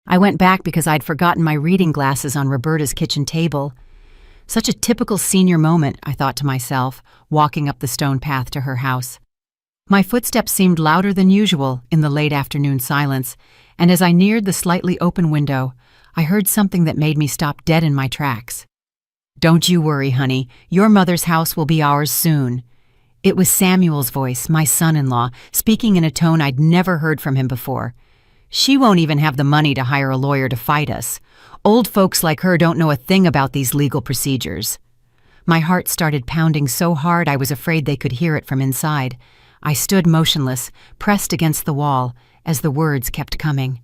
I went back because I'd forgotten my reading glasses on Roberta's kitchen table. Such a typical senior moment, I thought to myself, walking up the stone path to her house. My footsteps seemed louder than usual in the late afternoon silence, and as I neared the slightly open window, I heard something that made me stop dead in my tracks. "Don't you worry, honey. Your mother's house will be ours soon." It was Samuel's voice, my son-in-law, speaking in a tone I'd never heard from him before. "She won't even have the money to hire a lawyer to fight us. Old folks like her don't know a thing about these legal procedures." My heart started pounding so hard I was afraid they could hear it from inside. I stood motionless, pressed against the wall, as the words kept coming.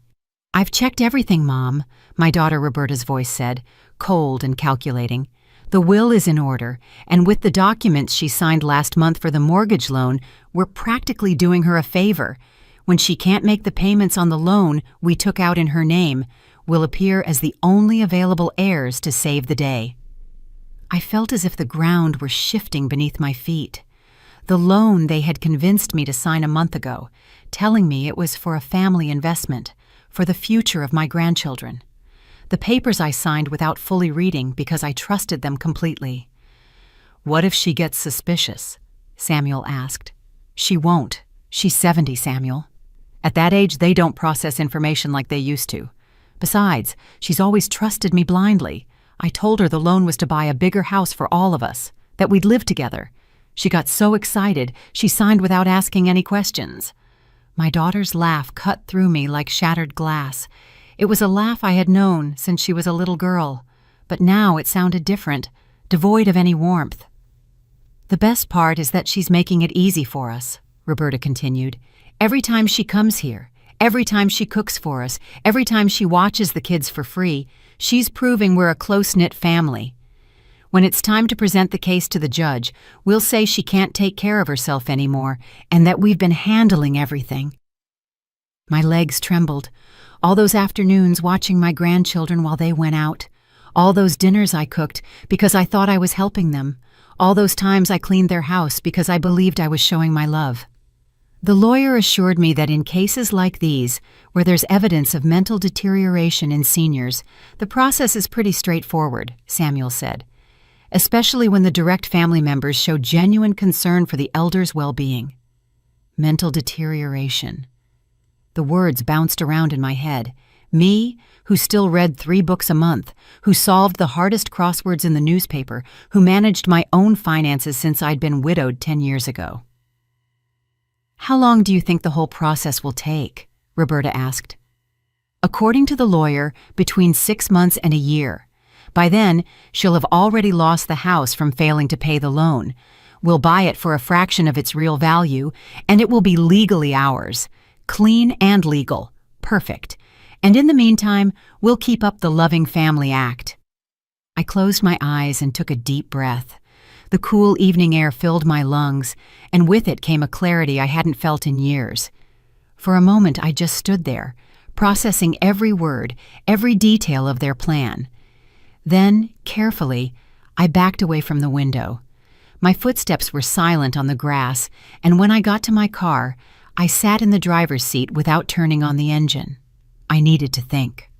"I've checked everything, Mom," my daughter Roberta's voice said, cold and calculating. "The will is in order, and with the documents she signed last month for the mortgage loan, we're practically doing her a favor. When she can't make the payments on the loan we took out in her name, we'll appear as the only available heirs to save the day." I felt as if the ground were shifting beneath my feet. The loan they had convinced me to sign a month ago, telling me it was for a family investment, for the future of my grandchildren. The papers I signed without fully reading because I trusted them completely. "What if she gets suspicious?" Samuel asked. "She won't. She's 70, Samuel. At that age, they don't process information like they used to. Besides, she's always trusted me blindly. I told her the loan was to buy a bigger house for all of us, that we'd live together. She got so excited, she signed without asking any questions." My daughter's laugh cut through me like shattered glass. It was a laugh I had known since she was a little girl, but now it sounded different, devoid of any warmth. "The best part is that she's making it easy for us," Roberta continued. "Every time she comes here, every time she cooks for us, every time she watches the kids for free, she's proving we're a close-knit family. When it's time to present the case to the judge, we'll say she can't take care of herself anymore and that we've been handling everything." My legs trembled. All those afternoons watching my grandchildren while they went out. All those dinners I cooked because I thought I was helping them. All those times I cleaned their house because I believed I was showing my love. The lawyer assured me that in cases like these, where there's evidence of mental deterioration in seniors, the process is pretty straightforward, Samuel said, especially when the direct family members show genuine concern for the elder's well-being. Mental deterioration. The words bounced around in my head. Me, who still read 3 books a month, who solved the hardest crosswords in the newspaper, who managed my own finances since I'd been widowed 10 years ago. "How long do you think the whole process will take?" Roberta asked. "According to the lawyer, between 6 months and a year. By then, she'll have already lost the house from failing to pay the loan. We'll buy it for a fraction of its real value, and it will be legally ours. Clean and legal. Perfect. And in the meantime, we'll keep up the loving family act." I closed my eyes and took a deep breath. The cool evening air filled my lungs, and with it came a clarity I hadn't felt in years. For a moment, I just stood there, processing every word, every detail of their plan. Then, carefully, I backed away from the window. My footsteps were silent on the grass, and when I got to my car, I sat in the driver's seat without turning on the engine. I needed to think.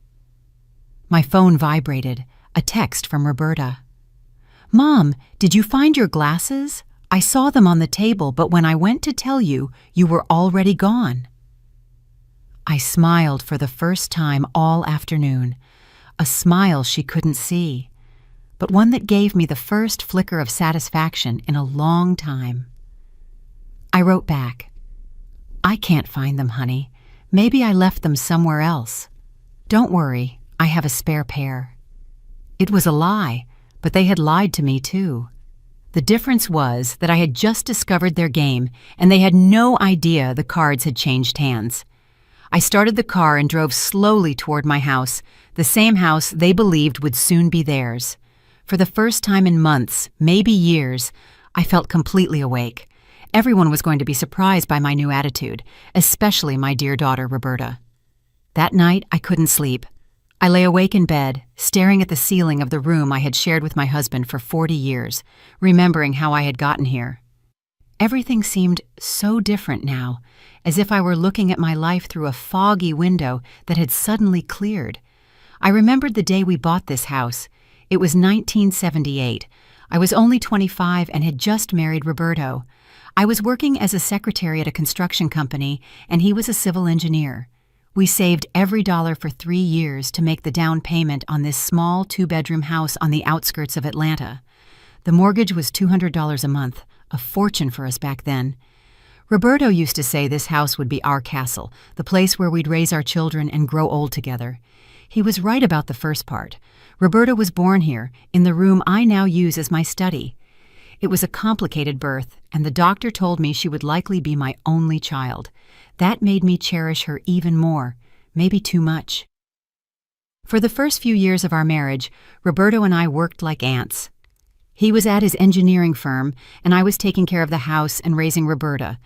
My phone vibrated, a text from Roberta. "Mom, did you find your glasses? I saw them on the table, but when I went to tell you, you were already gone." I smiled for the first time all afternoon, a smile she couldn't see, but one that gave me the first flicker of satisfaction in a long time. I wrote back, "I can't find them, honey. Maybe I left them somewhere else. Don't worry, I have a spare pair." It was a lie, but they had lied to me too. The difference was that I had just discovered their game, and they had no idea the cards had changed hands. I started the car and drove slowly toward my house, the same house they believed would soon be theirs. For the first time in months, maybe years, I felt completely awake. Everyone was going to be surprised by my new attitude, especially my dear daughter, Roberta. That night, I couldn't sleep. I lay awake in bed, staring at the ceiling of the room I had shared with my husband for 40 years, remembering how I had gotten here. Everything seemed so different now, as if I were looking at my life through a foggy window that had suddenly cleared. I remembered the day we bought this house. It was 1978. I was only 25 and had just married Roberto. I was working as a secretary at a construction company, and he was a civil engineer. We saved every dollar for 3 years to make the down payment on this small 2-bedroom house on the outskirts of Atlanta. The mortgage was $200 a month, a fortune for us back then. Roberto used to say this house would be our castle, the place where we'd raise our children and grow old together. He was right about the first part. Roberta was born here, in the room I now use as my study. It was a complicated birth, and the doctor told me she would likely be my only child. That made me cherish her even more, maybe too much. For the first few years of our marriage, Roberto and I worked like ants. He was at his engineering firm, and I was taking care of the house and raising Roberta.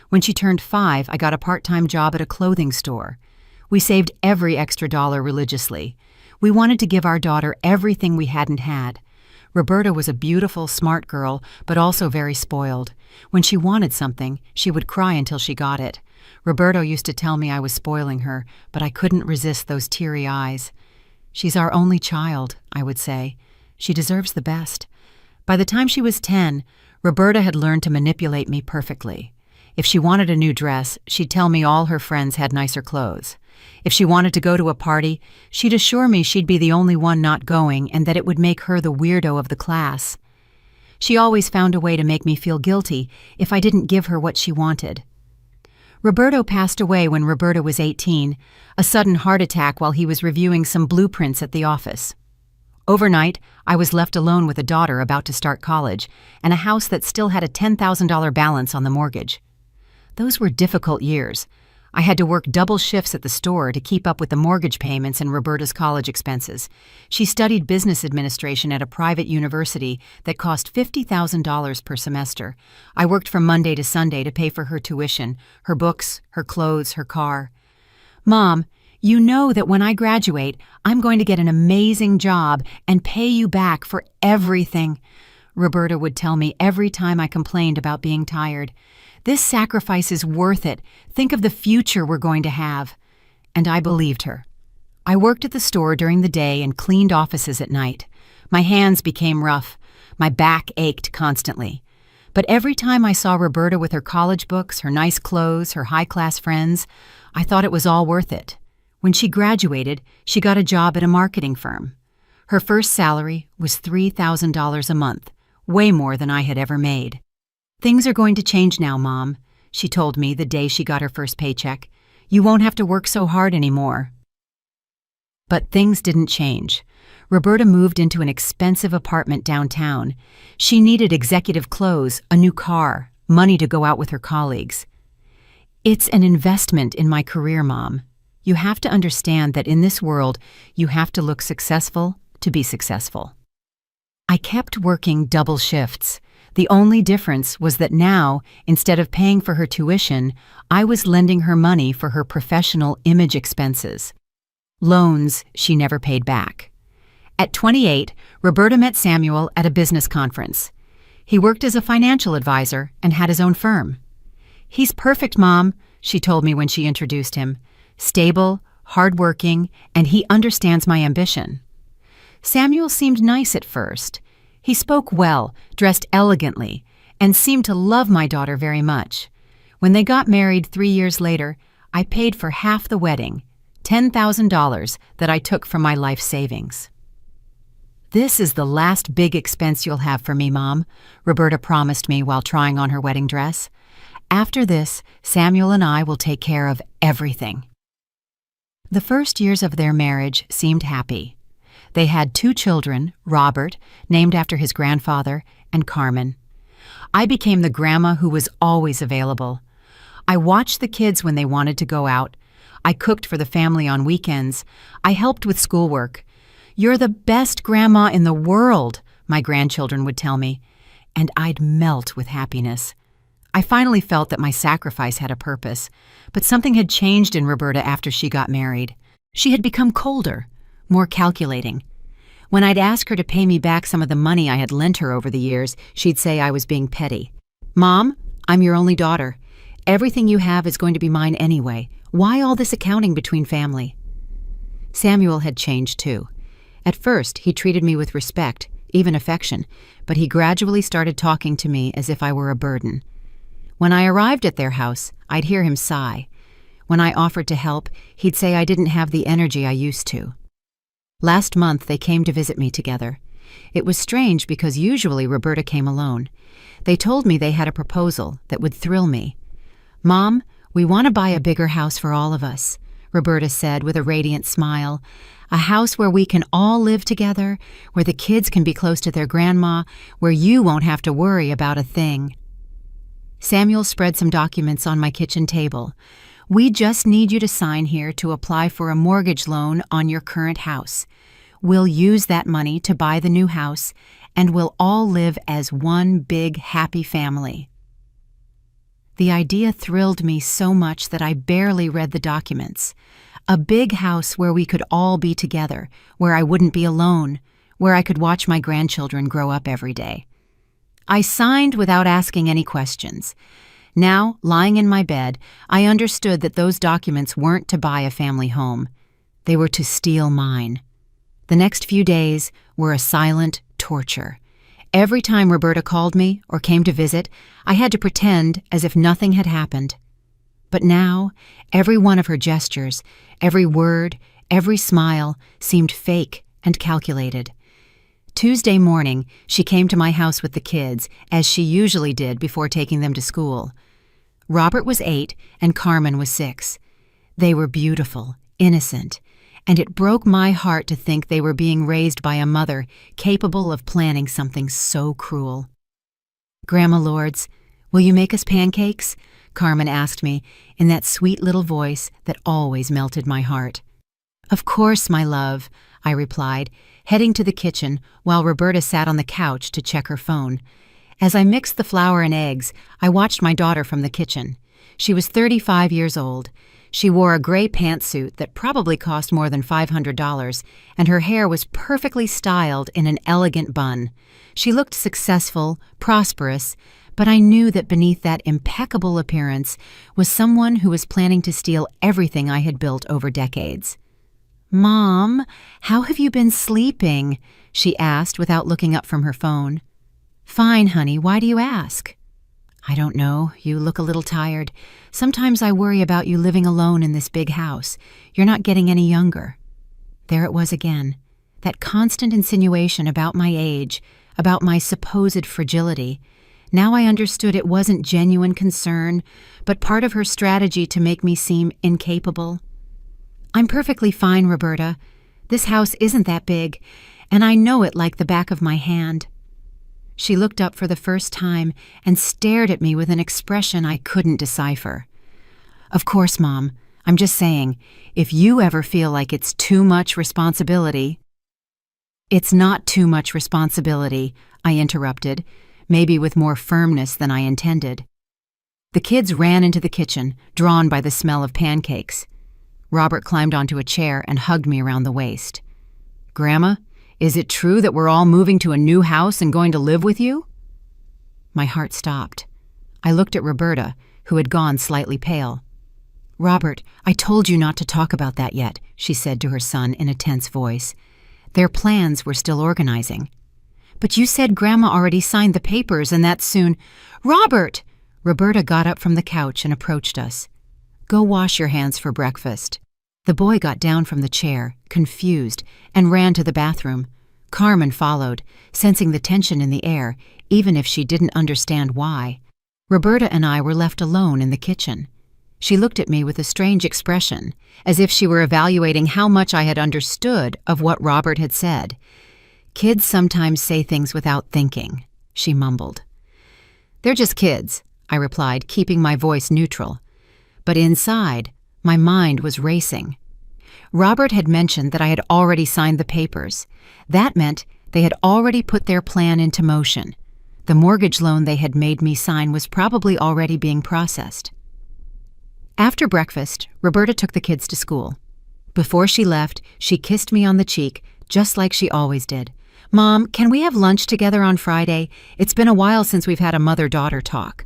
When she turned 5, I got a part-time job at a clothing store. We saved every extra dollar religiously. We wanted to give our daughter everything we hadn't had. Roberta was a beautiful, smart girl, but also very spoiled. When she wanted something, she would cry until she got it. Roberto used to tell me I was spoiling her, but I couldn't resist those teary eyes. "She's our only child," I would say. "She deserves the best." By the time she was 10, Roberta had learned to manipulate me perfectly. If she wanted a new dress, she'd tell me all her friends had nicer clothes. If she wanted to go to a party, she'd assure me she'd be the only one not going and that it would make her the weirdo of the class. She always found a way to make me feel guilty if I didn't give her what she wanted. Roberto passed away when Roberta was 18, a sudden heart attack while he was reviewing some blueprints at the office. Overnight, I was left alone with a daughter about to start college and a house that still had a $10,000 balance on the mortgage. Those were difficult years. I had to work double shifts at the store to keep up with the mortgage payments and Roberta's college expenses. She studied business administration at a private university that cost $50,000 per semester. I worked from Monday to Sunday to pay for her tuition, her books, her clothes, her car. "Mom, you know that when I graduate, I'm going to get an amazing job and pay you back for everything," Roberta would tell me every time I complained about being tired. "This sacrifice is worth it. Think of the future we're going to have." And I believed her. I worked at the store during the day and cleaned offices at night. My hands became rough. My back ached constantly. But every time I saw Roberta with her college books, her nice clothes, her high-class friends, I thought it was all worth it. When she graduated, she got a job at a marketing firm. Her first salary was $3,000 a month, way more than I had ever made. "Things are going to change now, Mom," she told me the day she got her first paycheck. "You won't have to work so hard anymore." But things didn't change. Roberta moved into an expensive apartment downtown. She needed executive clothes, a new car, money to go out with her colleagues. "It's an investment in my career, Mom. You have to understand that in this world, you have to look successful to be successful." I kept working double shifts. The only difference was that now, instead of paying for her tuition, I was lending her money for her professional image expenses. Loans she never paid back. At 28, Roberta met Samuel at a business conference. He worked as a financial advisor and had his own firm. "He's perfect, Mom," she told me when she introduced him. "Stable, hardworking, and he understands my ambition." Samuel seemed nice at first. He spoke well, dressed elegantly, and seemed to love my daughter very much. When they got married 3 years later, I paid for half the wedding, $10,000 that I took from my life savings. "This is the last big expense you'll have for me, Mom," Roberta promised me while trying on her wedding dress. "After this, Samuel and I will take care of everything." The first years of their marriage seemed happy. They had 2 children, Robert, named after his grandfather, and Carmen. I became the grandma who was always available. I watched the kids when they wanted to go out. I cooked for the family on weekends. I helped with schoolwork. "You're the best grandma in the world," my grandchildren would tell me, and I'd melt with happiness. I finally felt that my sacrifice had a purpose, but something had changed in Roberta after she got married. She had become colder, more calculating. When I'd ask her to pay me back some of the money I had lent her over the years, she'd say I was being petty. "Mom, I'm your only daughter. Everything you have is going to be mine anyway. Why all this accounting between family?" Samuel had changed too. At first, he treated me with respect, even affection, but he gradually started talking to me as if I were a burden. When I arrived at their house, I'd hear him sigh. When I offered to help, he'd say I didn't have the energy I used to. Last month, they came to visit me together. It was strange because usually Roberta came alone. They told me they had a proposal that would thrill me. "Mom, we want to buy a bigger house for all of us," Roberta said with a radiant smile. "A house where we can all live together, where the kids can be close to their grandma, where you won't have to worry about a thing." Samuel spread some documents on my kitchen table. "We just need you to sign here to apply for a mortgage loan on your current house. We'll use that money to buy the new house, and we'll all live as one big happy family." The idea thrilled me so much that I barely read the documents. A big house where we could all be together, where I wouldn't be alone, where I could watch my grandchildren grow up every day. I signed without asking any questions. Now, lying in my bed, I understood that those documents weren't to buy a family home. They were to steal mine. The next few days were a silent torture. Every time Roberta called me or came to visit, I had to pretend as if nothing had happened. But now, every one of her gestures, every word, every smile seemed fake and calculated. Tuesday morning, she came to my house with the kids, as she usually did before taking them to school. Robert was 8 and Carmen was 6. They were beautiful, innocent, and it broke my heart to think they were being raised by a mother capable of planning something so cruel. "Grandma Lourdes, will you make us pancakes?" Carmen asked me in that sweet little voice that always melted my heart. "Of course, my love," I replied, heading to the kitchen while Roberta sat on the couch to check her phone. As I mixed the flour and eggs, I watched my daughter from the kitchen. She was 35 years old. She wore a gray pantsuit that probably cost more than $500, and her hair was perfectly styled in an elegant bun. She looked successful, prosperous, but I knew that beneath that impeccable appearance was someone who was planning to steal everything I had built over decades. "Mom, how have you been sleeping?" she asked without looking up from her phone. "Fine, honey. Why do you ask?" "I don't know. You look a little tired. Sometimes I worry about you living alone in this big house. You're not getting any younger." There it was again, that constant insinuation about my age, about my supposed fragility. Now I understood it wasn't genuine concern, but part of her strategy to make me seem incapable. "I'm perfectly fine, Roberta. This house isn't that big, and I know it like the back of my hand." She looked up for the first time and stared at me with an expression I couldn't decipher. "Of course, Mom. I'm just saying, if you ever feel like it's too much responsibility—" "It's not too much responsibility," I interrupted, maybe with more firmness than I intended. The kids ran into the kitchen, drawn by the smell of pancakes. Robert climbed onto a chair and hugged me around the waist. "Grandma, is it true that we're all moving to a new house and going to live with you?" My heart stopped. I looked at Roberta, who had gone slightly pale. "Robert, I told you not to talk about that yet," she said to her son in a tense voice. Their plans were still organizing. "But you said Grandma already signed the papers and that soon—" "Robert!" Roberta got up from the couch and approached us. "Go wash your hands for breakfast." The boy got down from the chair, confused, and ran to the bathroom. Carmen followed, sensing the tension in the air, even if she didn't understand why. Roberta and I were left alone in the kitchen. She looked at me with a strange expression, as if she were evaluating how much I had understood of what Robert had said. "Kids sometimes say things without thinking," she mumbled. "They're just kids," I replied, keeping my voice neutral. But inside, my mind was racing. Robert had mentioned that I had already signed the papers. That meant they had already put their plan into motion. The mortgage loan they had made me sign was probably already being processed. After breakfast, Roberta took the kids to school. Before she left, she kissed me on the cheek, just like she always did. "Mom, can we have lunch together on Friday? It's been a while since we've had a mother-daughter talk."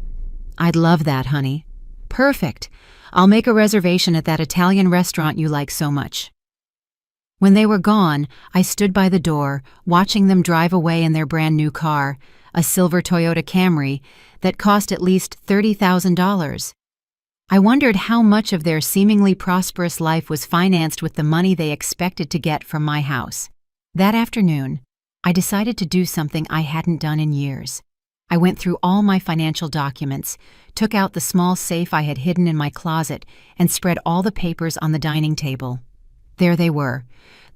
I'd love that, honey. Perfect. I'll make a reservation at that Italian restaurant you like so much. When they were gone, I stood by the door, watching them drive away in their brand new car, a silver Toyota Camry that cost at least $30,000. I wondered how much of their seemingly prosperous life was financed with the money they expected to get from my house. That afternoon, I decided to do something I hadn't done in years. I went through all my financial documents, took out the small safe I had hidden in my closet, and spread all the papers on the dining table. There they were,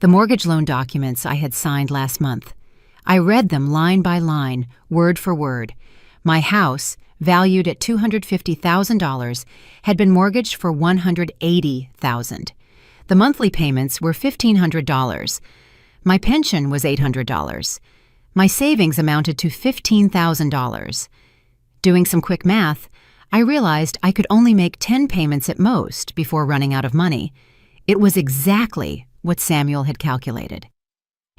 the mortgage loan documents I had signed last month. I read them line by line, word for word. My house, valued at $250,000, had been mortgaged for $180,000. The monthly payments were $1,500. My pension was $800. My savings amounted to $15,000. Doing some quick math, I realized I could only make 10 payments at most before running out of money. It was exactly what Samuel had calculated.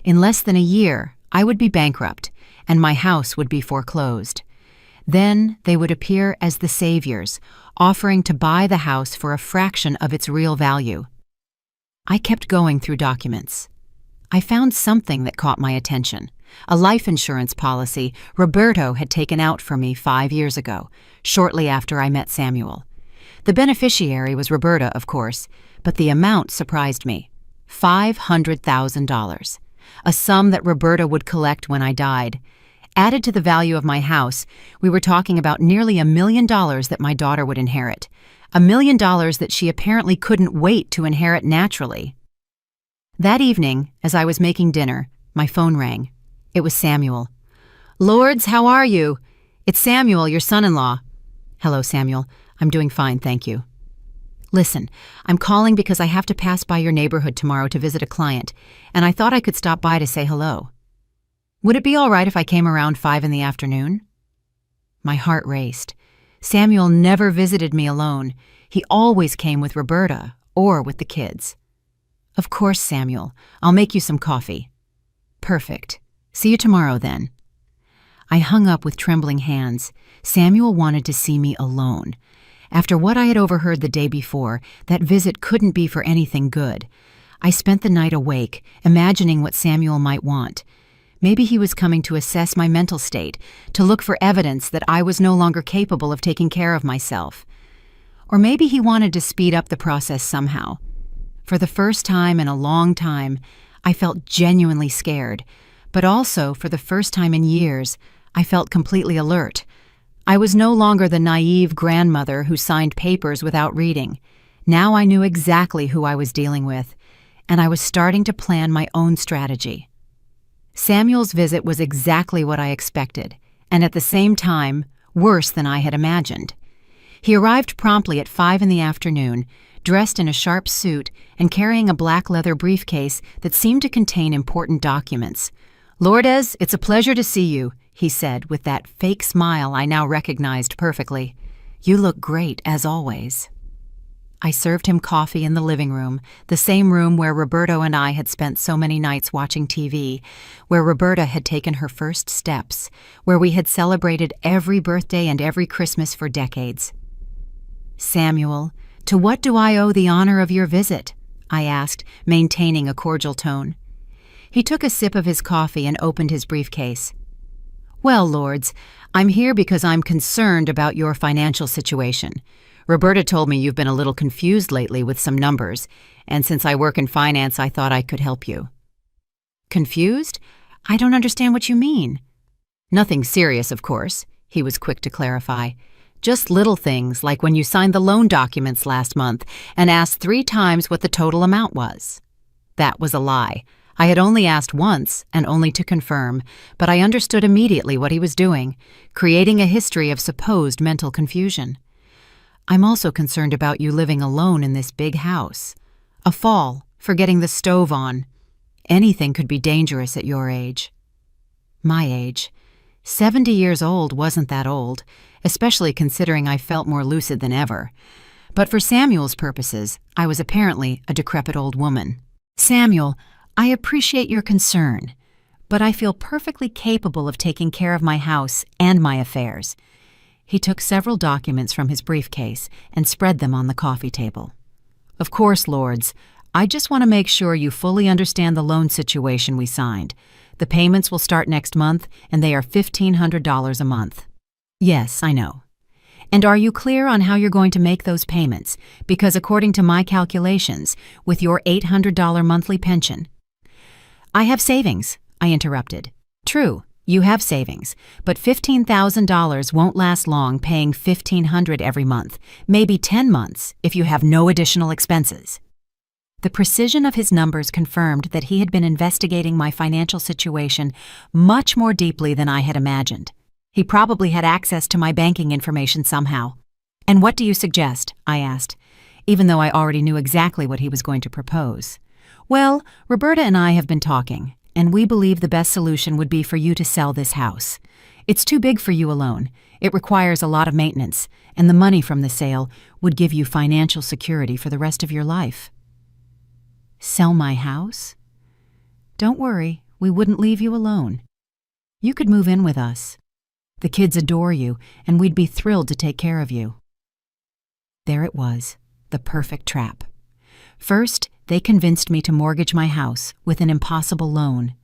In less than a year, I would be bankrupt, and my house would be foreclosed. Then they would appear as the saviors, offering to buy the house for a fraction of its real value. I kept going through documents. I found something that caught my attention. A life insurance policy Roberto had taken out for me 5 years ago, shortly after I met Samuel. The beneficiary was Roberta, of course, but the amount surprised me. $500,000, a sum that Roberta would collect when I died. Added to the value of my house, we were talking about nearly $1 million that my daughter would inherit. $1 million that she apparently couldn't wait to inherit naturally. That evening, as I was making dinner, my phone rang. It was Samuel. "Lords, how are you? It's Samuel, your son-in-law." "Hello, Samuel. I'm doing fine, thank you." "Listen, I'm calling because I have to pass by your neighborhood tomorrow to visit a client, and I thought I could stop by to say hello. Would it be all right if I came around 5 in the afternoon?" My heart raced. Samuel never visited me alone. He always came with Roberta or with the kids. "Of course, Samuel. I'll make you some coffee." "Perfect. See you tomorrow, then." I hung up with trembling hands. Samuel wanted to see me alone. After what I had overheard the day before, that visit couldn't be for anything good. I spent the night awake, imagining what Samuel might want. Maybe he was coming to assess my mental state, to look for evidence that I was no longer capable of taking care of myself. Or maybe he wanted to speed up the process somehow. For the first time in a long time, I felt genuinely scared, but also, for the first time in years, I felt completely alert. I was no longer the naive grandmother who signed papers without reading. Now I knew exactly who I was dealing with, and I was starting to plan my own strategy. Samuel's visit was exactly what I expected, and at the same time, worse than I had imagined. He arrived promptly at 5 in the afternoon, dressed in a sharp suit and carrying a black leather briefcase that seemed to contain important documents. "Lourdes, it's a pleasure to see you," he said with that fake smile I now recognized perfectly. "You look great, as always." I served him coffee in the living room, the same room where Roberto and I had spent so many nights watching TV, where Roberta had taken her first steps, where we had celebrated every birthday and every Christmas for decades. "Samuel, to what do I owe the honor of your visit?" I asked, maintaining a cordial tone. He took a sip of his coffee and opened his briefcase. "Well, Lords, I'm here because I'm concerned about your financial situation. Roberta told me you've been a little confused lately with some numbers, and since I work in finance, I thought I could help you." "Confused? I don't understand what you mean." "Nothing serious, of course," he was quick to clarify. "Just little things like when you signed the loan documents last month and asked 3 times what the total amount was." That was a lie. I had only asked once, and only to confirm, but I understood immediately what he was doing, creating a history of supposed mental confusion. "I'm also concerned about you living alone in this big house. A fall, forgetting the stove on. Anything could be dangerous at your age." My age. 70 years old wasn't that old, especially considering I felt more lucid than ever. But for Samuel's purposes, I was apparently a decrepit old woman. "Samuel, I appreciate your concern, but I feel perfectly capable of taking care of my house and my affairs. He took several documents from his briefcase and spread them on the coffee table. Of course, lords, I just want to make sure you fully understand the loan situation we signed. The payments will start next month, and they are $1,500 a month. Yes, I know. And are you clear on how you're going to make those payments? Because according to my calculations, with your $800 monthly pension— I have savings, I interrupted. True, you have savings, but $15,000 won't last long paying $1,500 every month, maybe 10 months if you have no additional expenses. The precision of his numbers confirmed that he had been investigating my financial situation much more deeply than I had imagined. He probably had access to my banking information somehow. And what do you suggest? I asked, even though I already knew exactly what he was going to propose. Well, Roberta and I have been talking, and we believe the best solution would be for you to sell this house. It's too big for you alone. It requires a lot of maintenance, and the money from the sale would give you financial security for the rest of your life. Sell my house? Don't worry, we wouldn't leave you alone. You could move in with us. The kids adore you, and we'd be thrilled to take care of you. There it was, the perfect trap. First, they convinced me to mortgage my house with an impossible loan.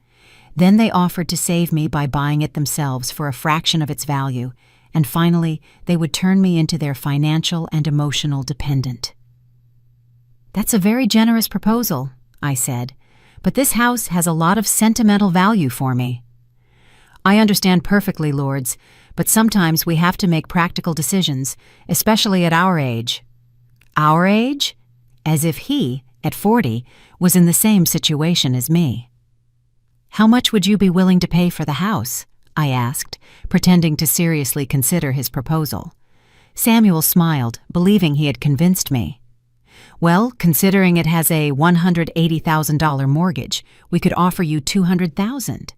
Then they offered to save me by buying it themselves for a fraction of its value, and finally, they would turn me into their financial and emotional dependent. That's a very generous proposal, I said, but this house has a lot of sentimental value for me. I understand perfectly, lords, but sometimes we have to make practical decisions, especially at our age. Our age? As if he, at 40, was in the same situation as me. How much would you be willing to pay for the house? I asked, pretending to seriously consider his proposal. Samuel smiled, believing he had convinced me. Well, considering it has a $180,000 mortgage, we could offer you $200,000.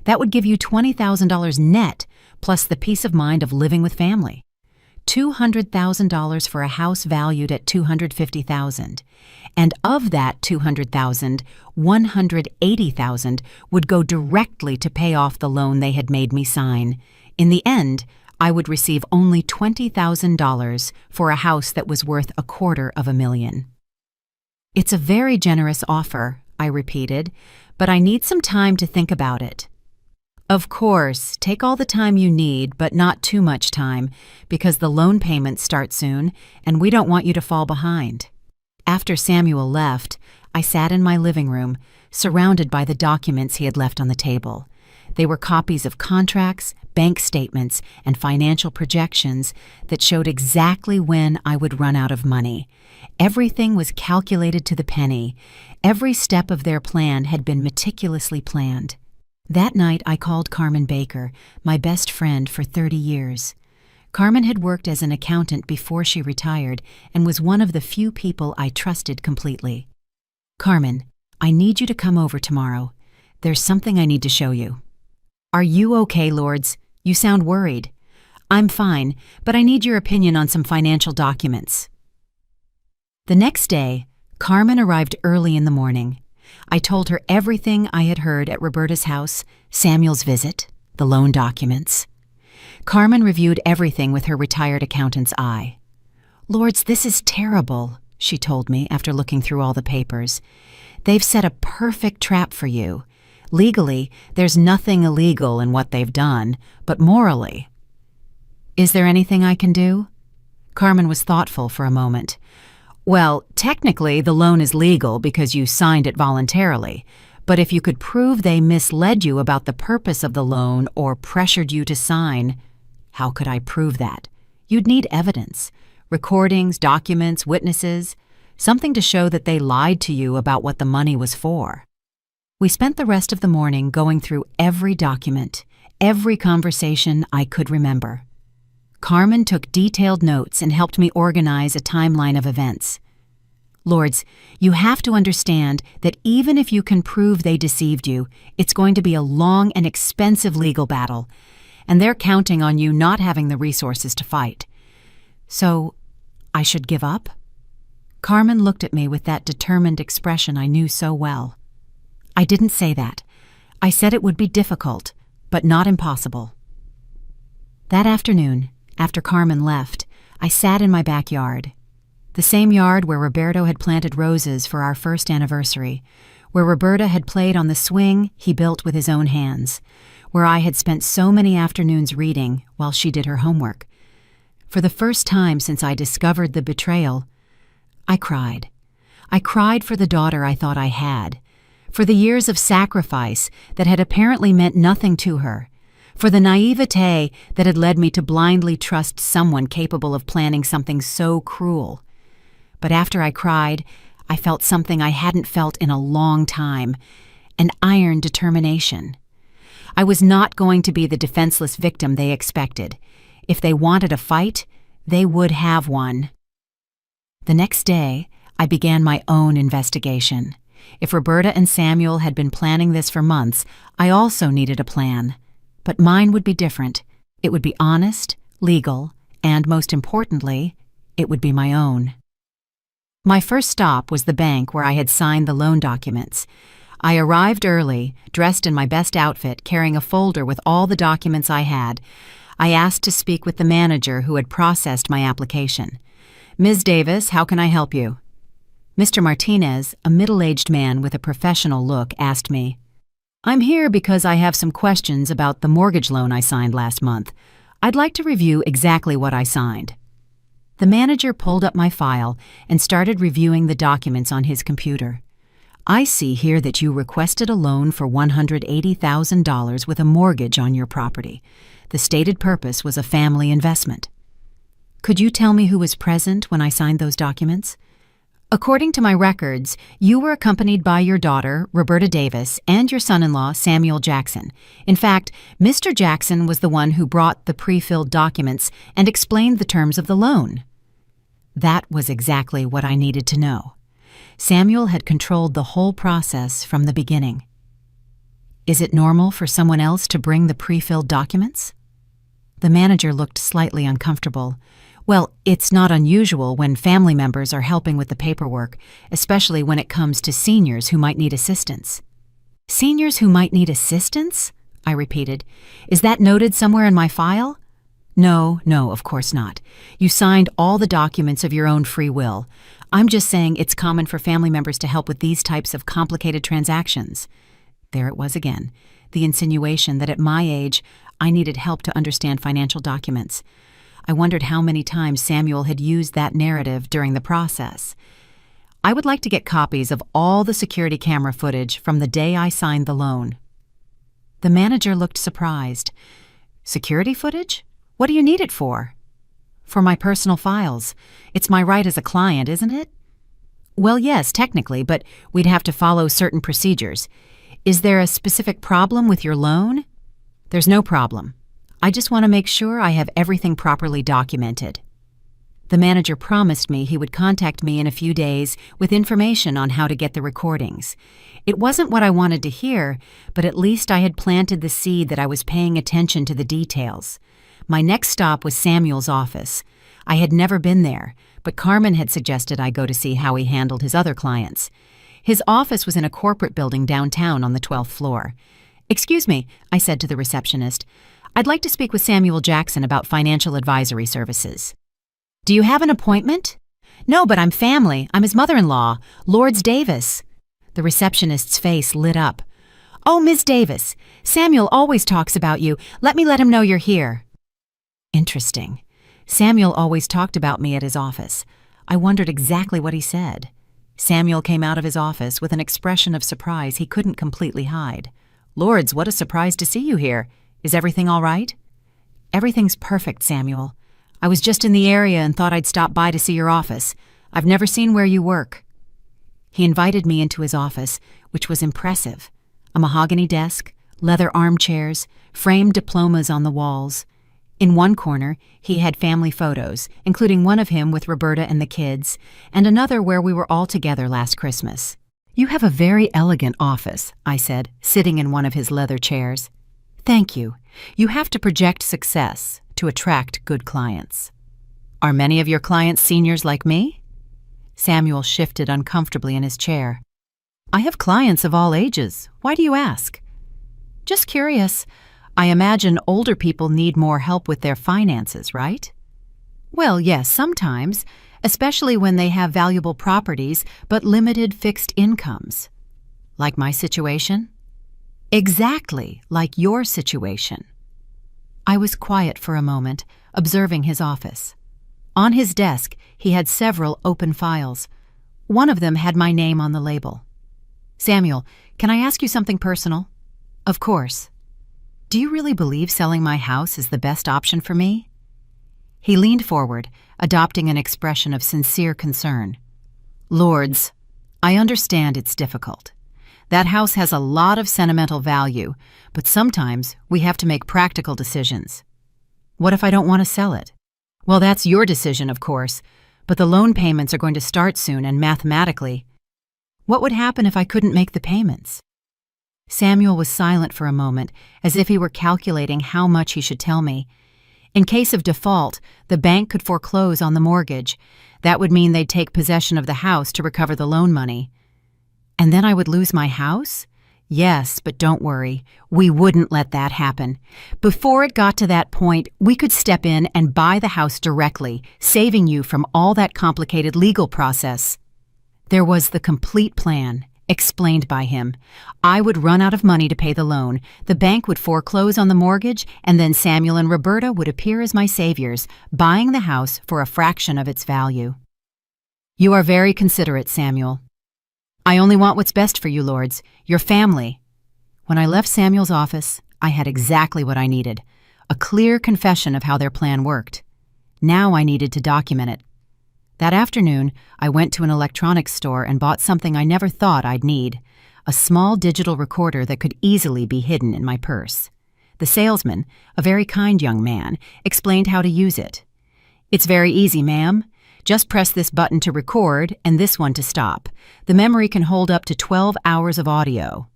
That would give you $20,000 net, plus the peace of mind of living with family. $200,000 for a house valued at $250,000. And of that $200,000, $180,000 would go directly to pay off the loan they had made me sign. In the end, I would receive only $20,000 for a house that was worth $250,000. It's a very generous offer, I repeated, but I need some time to think about it. Of course, take all the time you need, but not too much time, because the loan payments start soon, and we don't want you to fall behind. After Samuel left, I sat in my living room, surrounded by the documents he had left on the table. They were copies of contracts, bank statements, and financial projections that showed exactly when I would run out of money. Everything was calculated to the penny. Every step of their plan had been meticulously planned. That night I called Carmen Baker, my best friend for 30 years. Carmen had worked as an accountant before she retired and was one of the few people I trusted completely. Carmen, I need you to come over tomorrow. There's something I need to show you. Are you okay, lords? You sound worried. I'm fine, but I need your opinion on some financial documents. The next day, Carmen arrived early in the morning. I told her everything I had heard at Roberta's house, Samuel's visit, the loan documents. Carmen reviewed everything with her retired accountant's eye. Lords, this is terrible, she told me after looking through all the papers. They've set a perfect trap for you. Legally, there's nothing illegal in what they've done, but morally. Is there anything I can do? Carmen was thoughtful for a moment. Well, technically, the loan is legal because you signed it voluntarily. But if you could prove they misled you about the purpose of the loan or pressured you to sign, how could I prove that? You'd need evidence. Recordings, documents, witnesses. Something to show that they lied to you about what the money was for. We spent the rest of the morning going through every document, every conversation I could remember. Carmen took detailed notes and helped me organize a timeline of events. Lords, you have to understand that even if you can prove they deceived you, it's going to be a long and expensive legal battle, and they're counting on you not having the resources to fight. So, I should give up? Carmen looked at me with that determined expression I knew so well. I didn't say that. I said it would be difficult, but not impossible. That afternoon, After Carmen left, I sat in my backyard. The same yard where Roberto had planted roses for our first anniversary, where Roberta had played on the swing he built with his own hands, where I had spent so many afternoons reading while she did her homework. For the first time since I discovered the betrayal, I cried. I cried for the daughter I thought I had, for the years of sacrifice that had apparently meant nothing to her, for the naivete that had led me to blindly trust someone capable of planning something so cruel. But after I cried, I felt something I hadn't felt in a long time, an iron determination. I was not going to be the defenseless victim they expected. If they wanted a fight, they would have one. The next day, I began my own investigation. If Roberta and Samuel had been planning this for months, I also needed a plan. But mine would be different. It would be honest, legal, and most importantly, it would be my own. My first stop was the bank where I had signed the loan documents. I arrived early, dressed in my best outfit, carrying a folder with all the documents I had. I asked to speak with the manager who had processed my application. "Ms. Davis, how can I help you?" Mr. Martinez, a middle-aged man with a professional look, asked me, "I'm here because I have some questions about the mortgage loan I signed last month. I'd like to review exactly what I signed." The manager pulled up my file and started reviewing the documents on his computer. "I see here that you requested a loan for $180,000 with a mortgage on your property. The stated purpose was a family investment. Could you tell me who was present when I signed those documents?" "According to my records, you were accompanied by your daughter, Roberta Davis, and your son-in-law, Samuel Jackson. In fact, Mr. Jackson was the one who brought the pre-filled documents and explained the terms of the loan." That was exactly what I needed to know. Samuel had controlled the whole process from the beginning. "Is it normal for someone else to bring the pre-filled documents?" The manager looked slightly uncomfortable. "Well, it's not unusual when family members are helping with the paperwork, especially when it comes to seniors who might need assistance." "Seniors who might need assistance?" I repeated. "Is that noted somewhere in my file?" No, of course not. You signed all the documents of your own free will. I'm just saying it's common for family members to help with these types of complicated transactions." There it was again, the insinuation that at my age, I needed help to understand financial documents. I wondered how many times Samuel had used that narrative during the process. "I would like to get copies of all the security camera footage from the day I signed the loan." The manager looked surprised. "Security footage? What do you need it for?" "For my personal files. It's my right as a client, isn't it?" "Well, yes, technically, but we'd have to follow certain procedures. Is there a specific problem with your loan?" "There's no problem. I just want to make sure I have everything properly documented." The manager promised me he would contact me in a few days with information on how to get the recordings. It wasn't what I wanted to hear, but at least I had planted the seed that I was paying attention to the details. My next stop was Samuel's office. I had never been there, but Carmen had suggested I go to see how he handled his other clients. His office was in a corporate building downtown on the 12th floor. "Excuse me," I said to the receptionist. "I'd like to speak with Samuel Jackson about financial advisory services." "Do you have an appointment?" "No, but I'm family. I'm his mother-in-law, Lords Davis." The receptionist's face lit up. "Oh, Ms. Davis, Samuel always talks about you. Let me let him know you're here." Interesting. Samuel always talked about me at his office. I wondered exactly what he said. Samuel came out of his office with an expression of surprise he couldn't completely hide. "Lords, what a surprise to see you here. Is everything all right?" "Everything's perfect, Samuel. I was just in the area and thought I'd stop by to see your office. I've never seen where you work." He invited me into his office, which was impressive. A mahogany desk, leather armchairs, framed diplomas on the walls. In one corner, he had family photos, including one of him with Roberta and the kids, and another where we were all together last Christmas. "You have a very elegant office," I said, sitting in one of his leather chairs. "Thank you. You have to project success to attract good clients." "Are many of your clients seniors like me?" Samuel shifted uncomfortably in his chair. "I have clients of all ages. Why do you ask?" "Just curious. I imagine older people need more help with their finances, right? Well, yes, sometimes, especially when they have valuable properties but limited fixed incomes. Like my situation? Exactly like your situation. I was quiet for a moment, observing his office. On his desk, he had several open files. One of them had my name on the label. Samuel, can I ask you something personal? Of course. Do you really believe selling my house is the best option for me? He leaned forward, adopting an expression of sincere concern. Lords, I understand it's difficult. That house has a lot of sentimental value, but sometimes we have to make practical decisions. What if I don't want to sell it? Well, that's your decision, of course, but the loan payments are going to start soon, and mathematically, what would happen if I couldn't make the payments? Samuel was silent for a moment, as if he were calculating how much he should tell me. In case of default, the bank could foreclose on the mortgage. That would mean they'd take possession of the house to recover the loan money. And then I would lose my house? Yes, but don't worry. We wouldn't let that happen. Before it got to that point, we could step in and buy the house directly, saving you from all that complicated legal process. There was the complete plan, explained by him. I would run out of money to pay the loan, the bank would foreclose on the mortgage, and then Samuel and Roberta would appear as my saviors, buying the house for a fraction of its value. You are very considerate, Samuel. I only want what's best for you, lords, your family. When I left Samuel's office, I had exactly what I needed, a clear confession of how their plan worked. Now I needed to document it. That afternoon, I went to an electronics store and bought something I never thought I'd need, a small digital recorder that could easily be hidden in my purse. The salesman, a very kind young man, explained how to use it. It's very easy, ma'am. Just press this button to record and this one to stop. The memory can hold up to 12 hours of audio.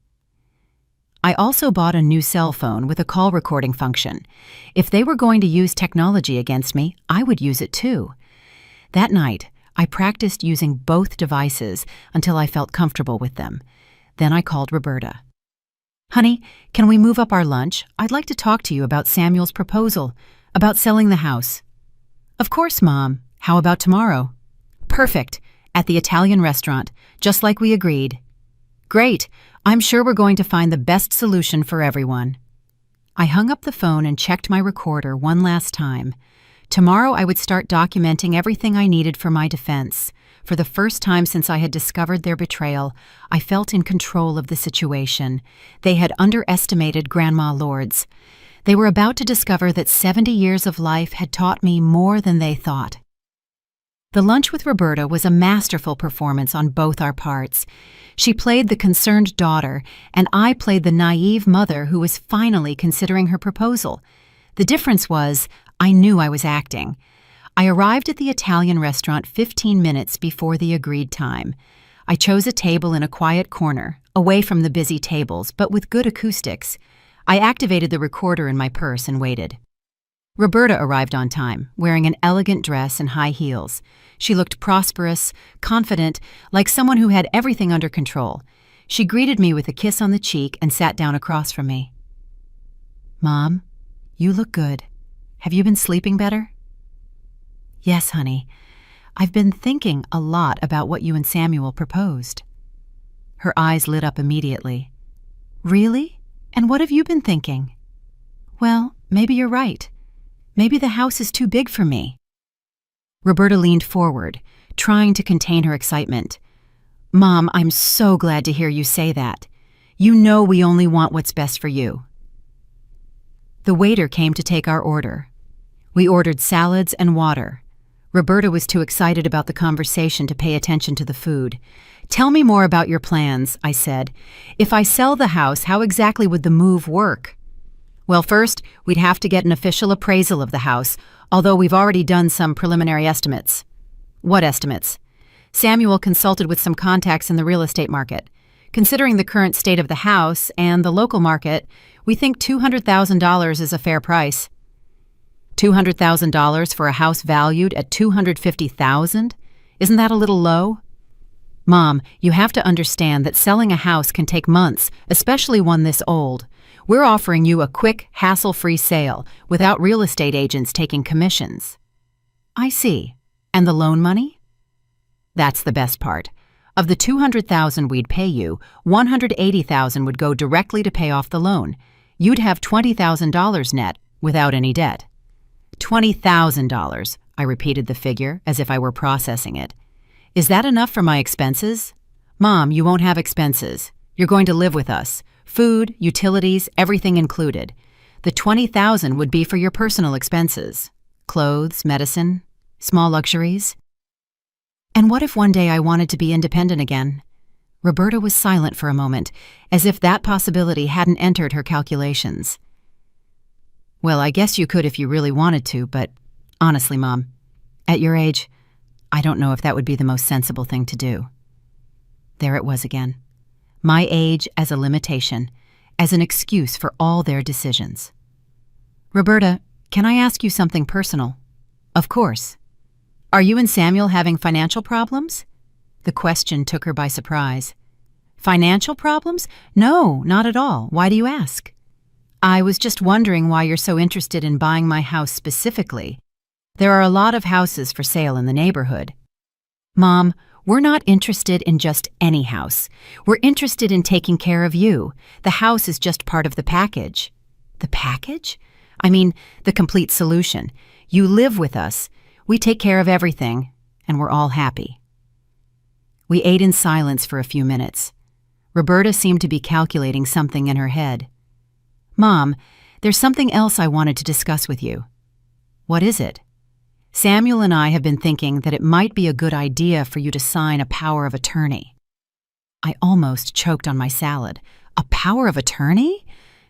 I also bought a new cell phone with a call recording function. If they were going to use technology against me, I would use it too. That night, I practiced using both devices until I felt comfortable with them. Then I called Roberta. Honey, can we move up our lunch? I'd like to talk to you about Samuel's proposal, about selling the house. Of course, Mom. How about tomorrow? Perfect. At the Italian restaurant, just like we agreed. Great. I'm sure we're going to find the best solution for everyone. I hung up the phone and checked my recorder one last time. Tomorrow I would start documenting everything I needed for my defense. For the first time since I had discovered their betrayal, I felt in control of the situation. They had underestimated Grandma Lords. They were about to discover that 70 years of life had taught me more than they thought. The lunch with Roberta was a masterful performance on both our parts. She played the concerned daughter, and I played the naive mother who was finally considering her proposal. The difference was, I knew I was acting. I arrived at the Italian restaurant 15 minutes before the agreed time. I chose a table in a quiet corner, away from the busy tables, but with good acoustics. I activated the recorder in my purse and waited. Roberta arrived on time, wearing an elegant dress and high heels. She looked prosperous, confident, like someone who had everything under control. She greeted me with a kiss on the cheek and sat down across from me. Mom, you look good. Have you been sleeping better? Yes, honey. I've been thinking a lot about what you and Samuel proposed. Her eyes lit up immediately. Really? And what have you been thinking? Well, maybe you're right. Maybe the house is too big for me. Roberta leaned forward, trying to contain her excitement. Mom, I'm so glad to hear you say that. You know we only want what's best for you. The waiter came to take our order. We ordered salads and water. Roberta was too excited about the conversation to pay attention to the food. Tell me more about your plans, I said. If I sell the house, how exactly would the move work? Well, first, we'd have to get an official appraisal of the house, although we've already done some preliminary estimates. What estimates? Samuel consulted with some contacts in the real estate market. Considering the current state of the house and the local market, we think $200,000 is a fair price. $200,000 for a house valued at $250,000? Isn't that a little low? Mom, you have to understand that selling a house can take months, especially one this old. We're offering you a quick, hassle-free sale without real estate agents taking commissions. I see. And the loan money? That's the best part. Of the $200,000 we'd pay you, $180,000 would go directly to pay off the loan. You'd have $20,000 net without any debt. $20,000, I repeated the figure as if I were processing it. Is that enough for my expenses? Mom, you won't have expenses. You're going to live with us. Food, utilities, everything included. The $20,000 would be for your personal expenses. Clothes, medicine, small luxuries. And what if one day I wanted to be independent again? Roberta was silent for a moment, as if that possibility hadn't entered her calculations. Well, I guess you could if you really wanted to, but honestly, Mom, at your age, I don't know if that would be the most sensible thing to do. There it was again. My age as a limitation, as an excuse for all their decisions. Roberta, can I ask you something personal? Of course. Are you and Samuel having financial problems? The question took her by surprise. Financial problems? No, not at all. Why do you ask? I was just wondering why you're so interested in buying my house specifically. There are a lot of houses for sale in the neighborhood. Mom, we're not interested in just any house. We're interested in taking care of you. The house is just part of the package. The package? I mean, the complete solution. You live with us. We take care of everything, and we're all happy. We ate in silence for a few minutes. Roberta seemed to be calculating something in her head. Mom, there's something else I wanted to discuss with you. What is it? Samuel and I have been thinking that it might be a good idea for you to sign a power of attorney. I almost choked on my salad. A power of attorney?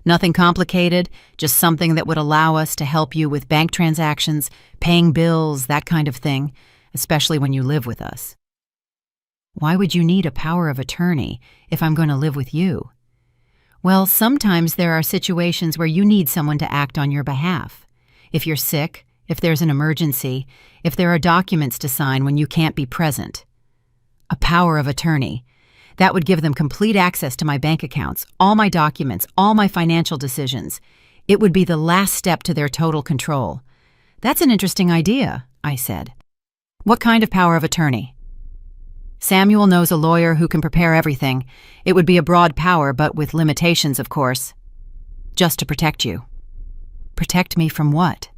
Nothing complicated, just something that would allow us to help you with bank transactions, paying bills, that kind of thing, especially when you live with us. Why would you need a power of attorney if I'm going to live with you? Well, sometimes there are situations where you need someone to act on your behalf. If you're sick, if there's an emergency, if there are documents to sign when you can't be present. A power of attorney. That would give them complete access to my bank accounts, all my documents, all my financial decisions. It would be the last step to their total control. That's an interesting idea, I said. What kind of power of attorney? Samuel knows a lawyer who can prepare everything. It would be a broad power, but with limitations, of course. Just to protect you. Protect me from what?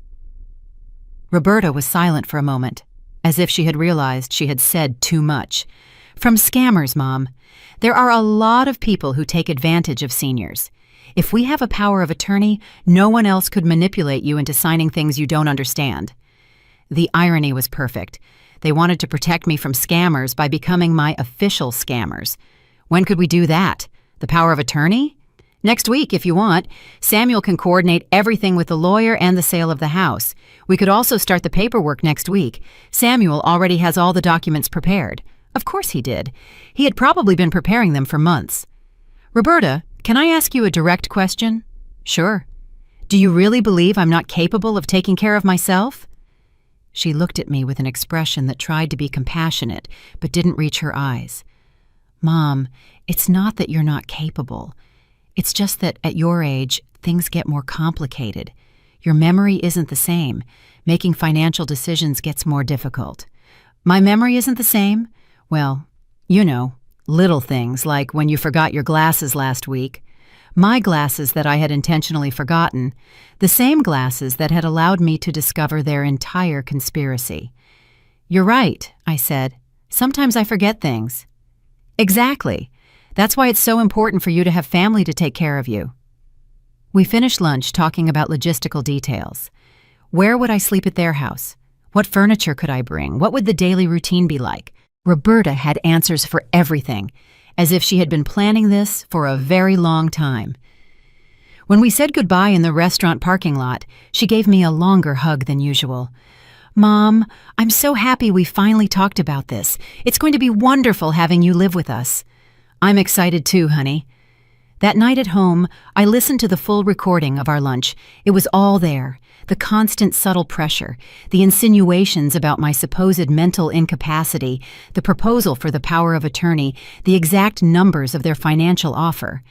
Roberta was silent for a moment, as if she had realized she had said too much. From scammers, Mom. There are a lot of people who take advantage of seniors. If we have a power of attorney, no one else could manipulate you into signing things you don't understand. The irony was perfect. They wanted to protect me from scammers by becoming my official scammers. When could we do that? The power of attorney? Next week, if you want. Samuel can coordinate everything with the lawyer and the sale of the house. We could also start the paperwork next week. Samuel already has all the documents prepared. Of course he did. He had probably been preparing them for months. Roberta, can I ask you a direct question? Sure. Do you really believe I'm not capable of taking care of myself? She looked at me with an expression that tried to be compassionate, but didn't reach her eyes. Mom, it's not that you're not capable. It's just that at your age, things get more complicated. Your memory isn't the same. Making financial decisions gets more difficult. My memory isn't the same? Well, you know, little things like when you forgot your glasses last week. My glasses that I had intentionally forgotten, the same glasses that had allowed me to discover their entire conspiracy. You're right, I said. Sometimes I forget things. Exactly. That's why it's so important for you to have family to take care of you. We finished lunch talking about logistical details. Where would I sleep at their house? What furniture could I bring? What would the daily routine be like? Roberta had answers for everything, as if she had been planning this for a very long time. When we said goodbye in the restaurant parking lot, she gave me a longer hug than usual. Mom, I'm so happy we finally talked about this. It's going to be wonderful having you live with us. I'm excited too, honey. That night at home, I listened to the full recording of our lunch. It was all there. The constant subtle pressure, the insinuations about my supposed mental incapacity, the proposal for the power of attorney, the exact numbers of their financial offer.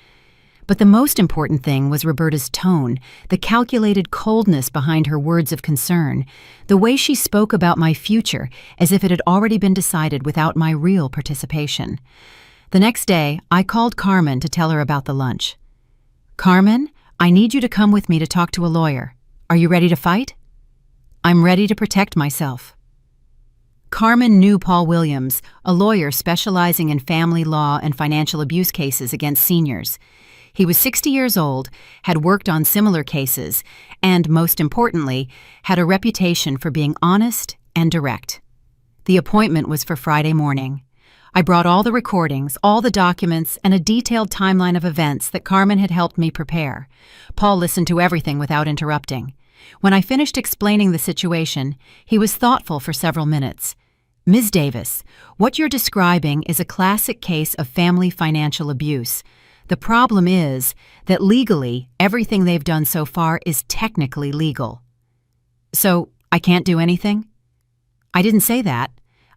But the most important thing was Roberta's tone, the calculated coldness behind her words of concern, the way she spoke about my future as if it had already been decided without my real participation. The next day, I called Carmen to tell her about the lunch. "Carmen, I need you to come with me to talk to a lawyer. Are you ready to fight?" "I'm ready to protect myself." Carmen knew Paul Williams, a lawyer specializing in family law and financial abuse cases against seniors. He was 60 years old, had worked on similar cases, and, most importantly, had a reputation for being honest and direct. The appointment was for Friday morning. I brought all the recordings, all the documents, and a detailed timeline of events that Carmen had helped me prepare. Paul listened to everything without interrupting. When I finished explaining the situation, he was thoughtful for several minutes. "Ms. Davis, what you're describing is a classic case of family financial abuse. The problem is that legally, everything they've done so far is technically legal." "So, I can't do anything?" "I didn't say that.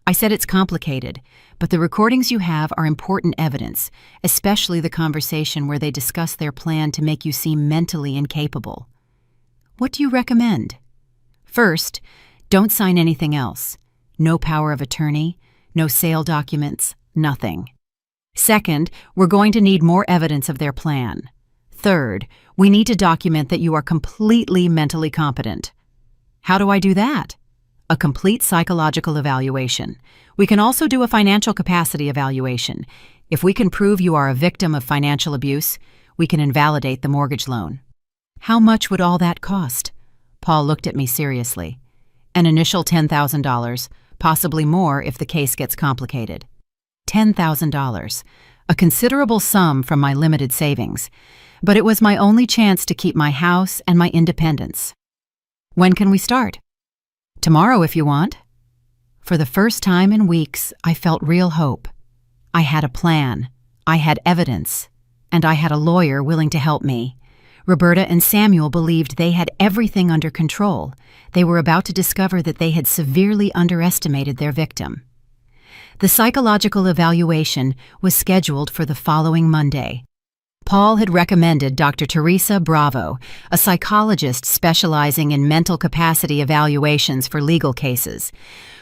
I said it's complicated, but the recordings you have are important evidence, especially the conversation where they discuss their plan to make you seem mentally incapable." "What do you recommend?" "First, don't sign anything else. No power of attorney, no sale documents, nothing. Second, we're going to need more evidence of their plan. Third, we need to document that you are completely mentally competent." "How do I do that?" "A complete psychological evaluation. We can also do a financial capacity evaluation. If we can prove you are a victim of financial abuse, we can invalidate the mortgage loan." "How much would all that cost?" Paul looked at me seriously. "An initial $10,000, possibly more if the case gets complicated." $10,000, a considerable sum from my limited savings, but it was my only chance to keep my house and my independence. "When can we start?" "Tomorrow if you want." For the first time in weeks, I felt real hope. I had a plan, I had evidence, and I had a lawyer willing to help me. Roberta and Samuel believed they had everything under control. They were about to discover that they had severely underestimated their victim. The psychological evaluation was scheduled for the following Monday. Paul had recommended Dr. Teresa Bravo, a psychologist specializing in mental capacity evaluations for legal cases.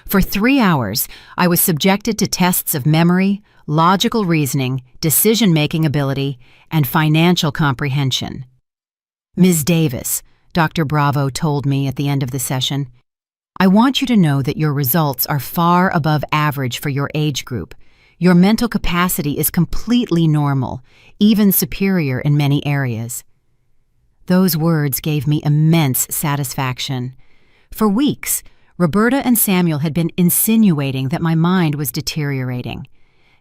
For 3 hours, I was subjected to tests of memory, logical reasoning, decision-making ability, and financial comprehension. "Ms. Davis," Dr. Bravo told me at the end of the session, "I want you to know that your results are far above average for your age group. Your mental capacity is completely normal, even superior in many areas." Those words gave me immense satisfaction. For weeks, Roberta and Samuel had been insinuating that my mind was deteriorating.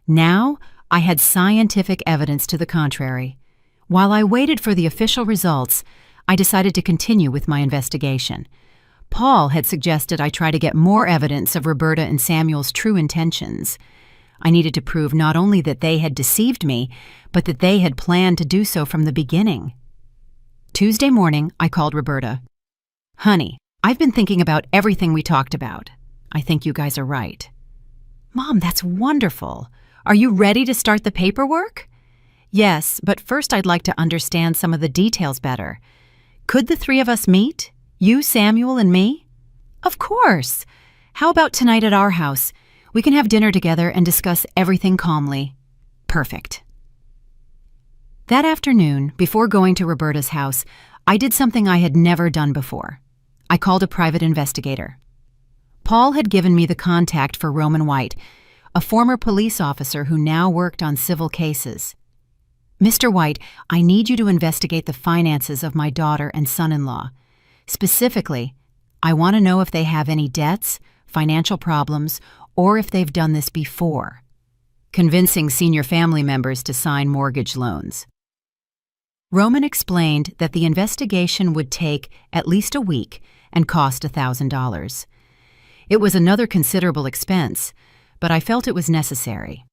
Now, I had scientific evidence to the contrary. While I waited for the official results, I decided to continue with my investigation. Paul had suggested I try to get more evidence of Roberta and Samuel's true intentions. I needed to prove not only that they had deceived me, but that they had planned to do so from the beginning. Tuesday morning, I called Roberta. "Honey, I've been thinking about everything we talked about. I think you guys are right." "Mom, that's wonderful. Are you ready to start the paperwork?" "Yes, but first I'd like to understand some of the details better. Could the three of us meet? You, Samuel, and me?" "Of course. How about tonight at our house? We can have dinner together and discuss everything calmly." "Perfect." That afternoon, before going to Roberta's house, I did something I had never done before. I called a private investigator. Paul had given me the contact for Roman White, a former police officer who now worked on civil cases. "Mr. White, I need you to investigate the finances of my daughter and son-in-law. Specifically, I want to know if they have any debts, financial problems, or if they've done this before, convincing senior family members to sign mortgage loans." Roman explained that the investigation would take at least a week and cost $1,000. It was another considerable expense, but I felt it was necessary.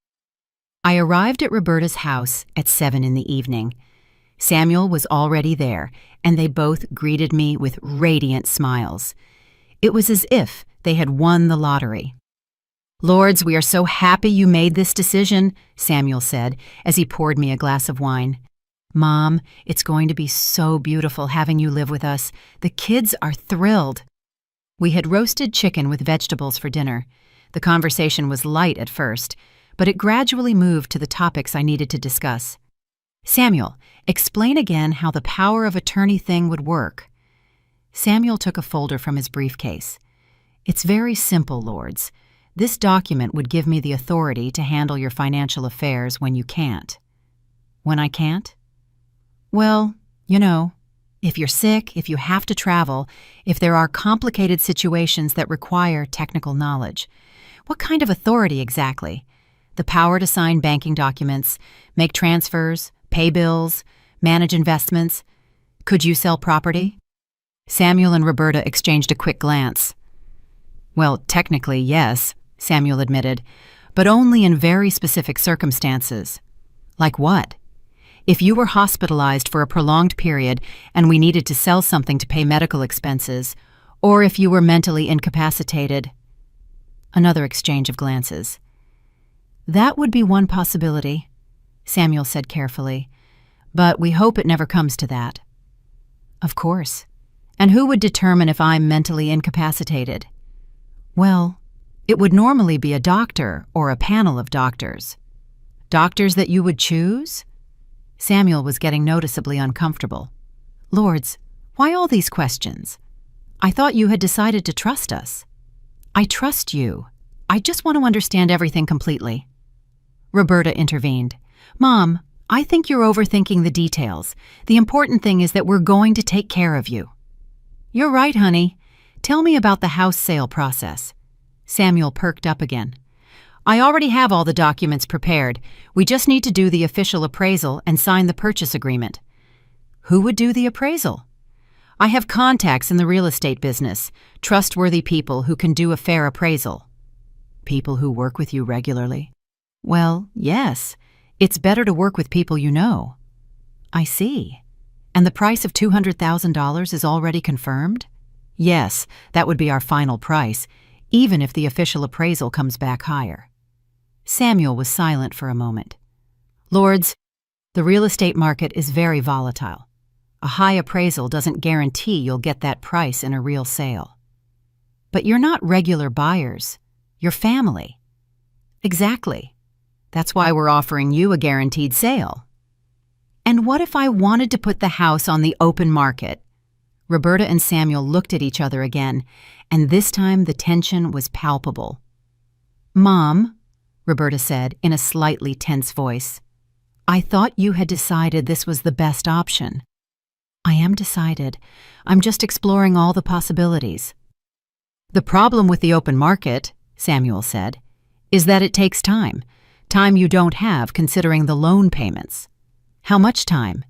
I arrived at Roberta's house at 7 in the evening. Samuel was already there, and they both greeted me with radiant smiles. It was as if they had won the lottery. "Lords, we are so happy you made this decision," Samuel said as he poured me a glass of wine. "Mom, it's going to be so beautiful having you live with us. The kids are thrilled." We had roasted chicken with vegetables for dinner. The conversation was light at first, but it gradually moved to the topics I needed to discuss. "Samuel, explain again how the power of attorney thing would work." Samuel took a folder from his briefcase. "It's very simple, Lords. This document would give me the authority to handle your financial affairs when you can't." "When I can't?" "Well, if you're sick, if you have to travel, if there are complicated situations that require technical knowledge. What kind of authority exactly? The power to sign banking documents, make transfers, pay bills, manage investments. Could you sell property?" Samuel and Roberta exchanged a quick glance. "Well, technically, yes," Samuel admitted, "but only in very specific circumstances." "Like what?" "If you were hospitalized for a prolonged period and we needed to sell something to pay medical expenses, or if you were mentally incapacitated." Another exchange of glances. "That would be one possibility," Samuel said carefully, "but we hope it never comes to that." "Of course. And who would determine if I'm mentally incapacitated?" "Well, it would normally be a doctor or a panel of doctors." "Doctors that you would choose?" Samuel was getting noticeably uncomfortable. "Lords, why all these questions? I thought you had decided to trust us." "I trust you. I just want to understand everything completely." Roberta intervened. "Mom, I think you're overthinking the details. The important thing is that we're going to take care of you." "You're right, honey. Tell me about the house sale process." Samuel perked up again. "I already have all the documents prepared. We just need to do the official appraisal and sign the purchase agreement." "Who would do the appraisal?" "I have contacts in the real estate business, trustworthy people who can do a fair appraisal." "People who work with you regularly?" "Well, yes. It's better to work with people you know." "I see. And the price of $200,000 is already confirmed?" "Yes, that would be our final price, even if the official appraisal comes back higher." Samuel was silent for a moment. "Lords, the real estate market is very volatile. A high appraisal doesn't guarantee you'll get that price in a real sale." "But you're not regular buyers. You're family." "Exactly. That's why we're offering you a guaranteed sale." "And what if I wanted to put the house on the open market?" Roberta and Samuel looked at each other again, and this time the tension was palpable. "Mom," Roberta said in a slightly tense voice, "I thought you had decided this was the best option." "I am decided. I'm just exploring all the possibilities." "The problem with the open market," Samuel said, "is that it takes time. Time you don't have considering the loan payments." "How much time?"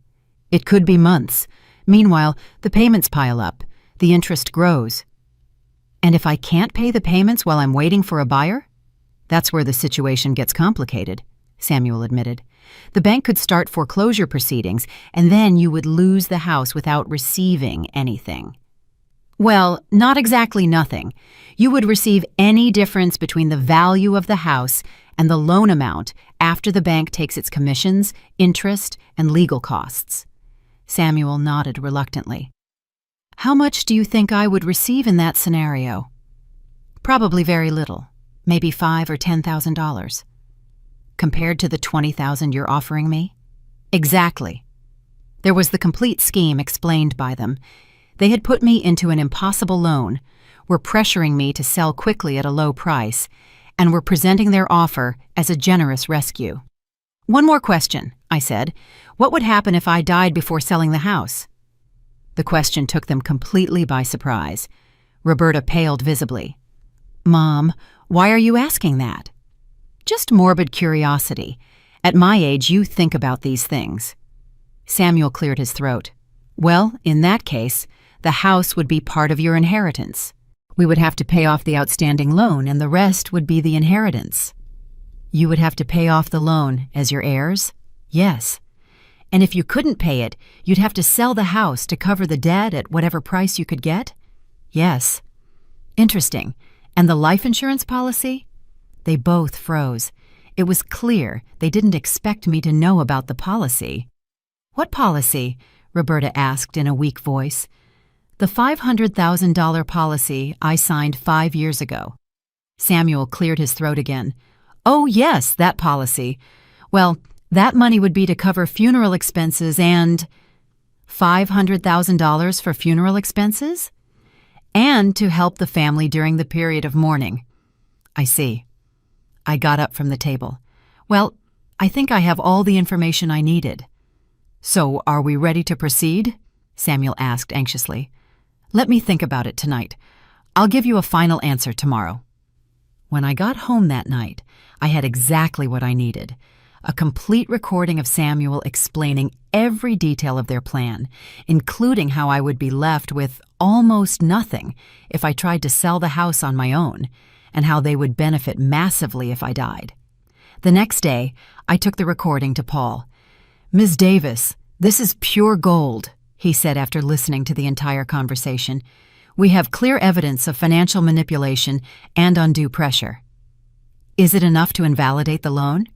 "It could be months. Meanwhile, the payments pile up. The interest grows." "And if I can't pay the payments while I'm waiting for a buyer?" "That's where the situation gets complicated," Samuel admitted. "The bank could start foreclosure proceedings, and then you would lose the house without receiving anything." "Well, not exactly nothing. You would receive any difference between the value of the house and the loan amount after the bank takes its commissions, interest, and legal costs." Samuel nodded reluctantly. "How much do you think I would receive in that scenario?" "Probably very little. Maybe $5,000 or $10,000. "Compared to the $20,000 you're offering me?" "Exactly." There was the complete scheme explained by them. They had put me into an impossible loan, were pressuring me to sell quickly at a low price, and were presenting their offer as a generous rescue. "One more question," I said. "What would happen if I died before selling the house?" The question took them completely by surprise. Roberta paled visibly. "Mom, why are you asking that?" "Just morbid curiosity. At my age, you think about these things." Samuel cleared his throat. "Well, in that case, the house would be part of your inheritance. We would have to pay off the outstanding loan, and the rest would be the inheritance." "You would have to pay off the loan as your heirs?" "Yes." And if you couldn't pay it, you'd have to sell the house to cover the debt at whatever price you could get? Yes. Interesting. And the life insurance policy? They both froze. It was clear they didn't expect me to know about the policy. What policy? Roberta asked in a weak voice. The $500,000 policy I signed 5 years ago. Samuel cleared his throat again. Oh, yes, that policy. Well, that money would be to cover funeral expenses and… $500,000 for funeral expenses? And to help the family during the period of mourning. I see. I got up from the table. Well, I think I have all the information I needed. So, are we ready to proceed? Samuel asked anxiously. Let me think about it tonight. I'll give you a final answer tomorrow. When I got home that night, I had exactly what I needed. A complete recording of Samuel explaining every detail of their plan, including how I would be left with almost nothing if I tried to sell the house on my own, and how they would benefit massively if I died. The next day, I took the recording to Paul. Ms. Davis, this is pure gold, he said after listening to the entire conversation. We have clear evidence of financial manipulation and undue pressure. Is it enough to invalidate the loan?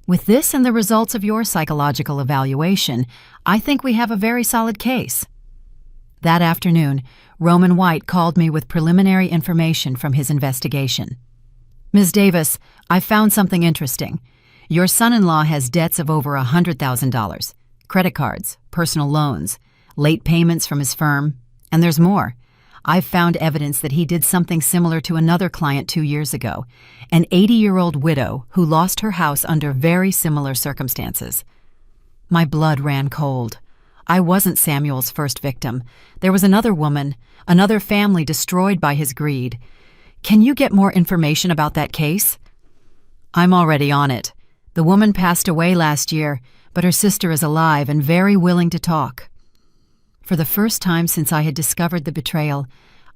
With this and the results of your psychological evaluation, I think we have a very solid case. That afternoon, Roman White called me with preliminary information from his investigation. Ms. Davis, I've found something interesting. Your son-in-law has debts of over $100,000, credit cards, personal loans, late payments from his firm, and there's more. I've found evidence that he did something similar to another client 2 years ago, an 80-year-old widow who lost her house under very similar circumstances. My blood ran cold. I wasn't Samuel's first victim. There was another woman, another family destroyed by his greed. Can you get more information about that case? I'm already on it. The woman passed away last year, but her sister is alive and very willing to talk. For the first time since I had discovered the betrayal,